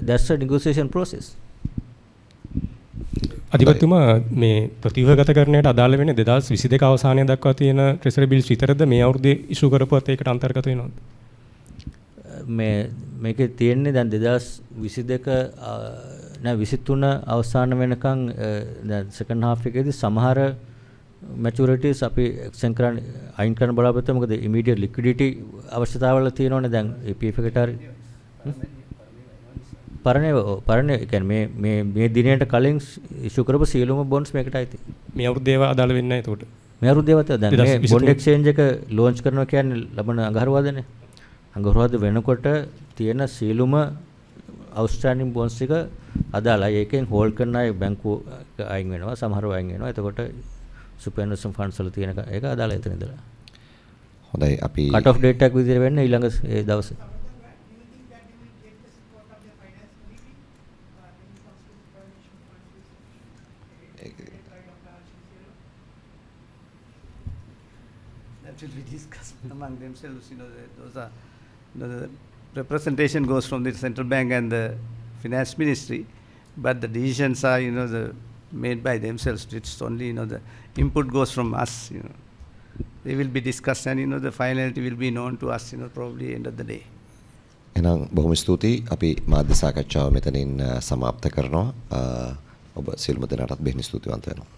That's a negotiation process. අධිපතිතුමා මේ ප්‍රතිව්‍යුහගතකරණයට අදාළ වෙන්නේ 2022 අවසානයේ දක්වා තියෙන ට්‍රෙසරි bills විතරද මේ අවුරුද්දේ issue කරපුවත් ඒකට අන්තර්ගත වෙනවද? මේකේ තියෙන්නේ දැන් 2022 නෑ 23 අවසාන වෙනකන් දැන් second half එකේදී සමහර maturities අපි extend කරන්න අයින් කරන්න බලාපොරොත්තු වෙනවා. මොකද immediate liquidity අවශ්‍යතාවල තියෙනවනේ දැන් EPF එකට හරි. පරණේ කියන්නේ මේ දිනයට කලින් ඉෂු කරපු සියලුම bonds මේකට ඇති. මේ අවුරුද්දේ ඒවා අදාළ වෙන්නේ නැහැ ඒකට. මේ අවුරුද්දේ ඒවා දැන් මේ bond exchange එක launch කරනවා කියන්නේ ලබන අඟහරුවාදනේ. අඟහරුවාද වෙනකොට තියෙන සියලුම outstanding bonds එක අදාළයි. ඒකෙන් hold කරන අය බැංකුව අයින් වෙනවා, සමහරව අයින් වෙනවා. එතකොට superannuation funds වල තියෙන එක අදාළ එතන ඉඳලා. හොඳයි අපි cut off date එකක් විදිහට වෙන්නේ ඊළඟ ඒ දවසේ. That will be discussed among themselves. Those are the representation goes from the central bank and the finance ministry, but the decisions are made by themselves. It's only the input goes from us. They will be discussed and the finality will be known to us. Probably end of the day. එහෙනම් බොහොම ස්තුතියි. අපි මාධ්‍ය සාකච්ඡාව මෙතනින් සමාප්ත කරනවා. ඔබ සියලුම දෙනාටත් බෙහෙවින් ස්තුතිවන්ත වෙනවා.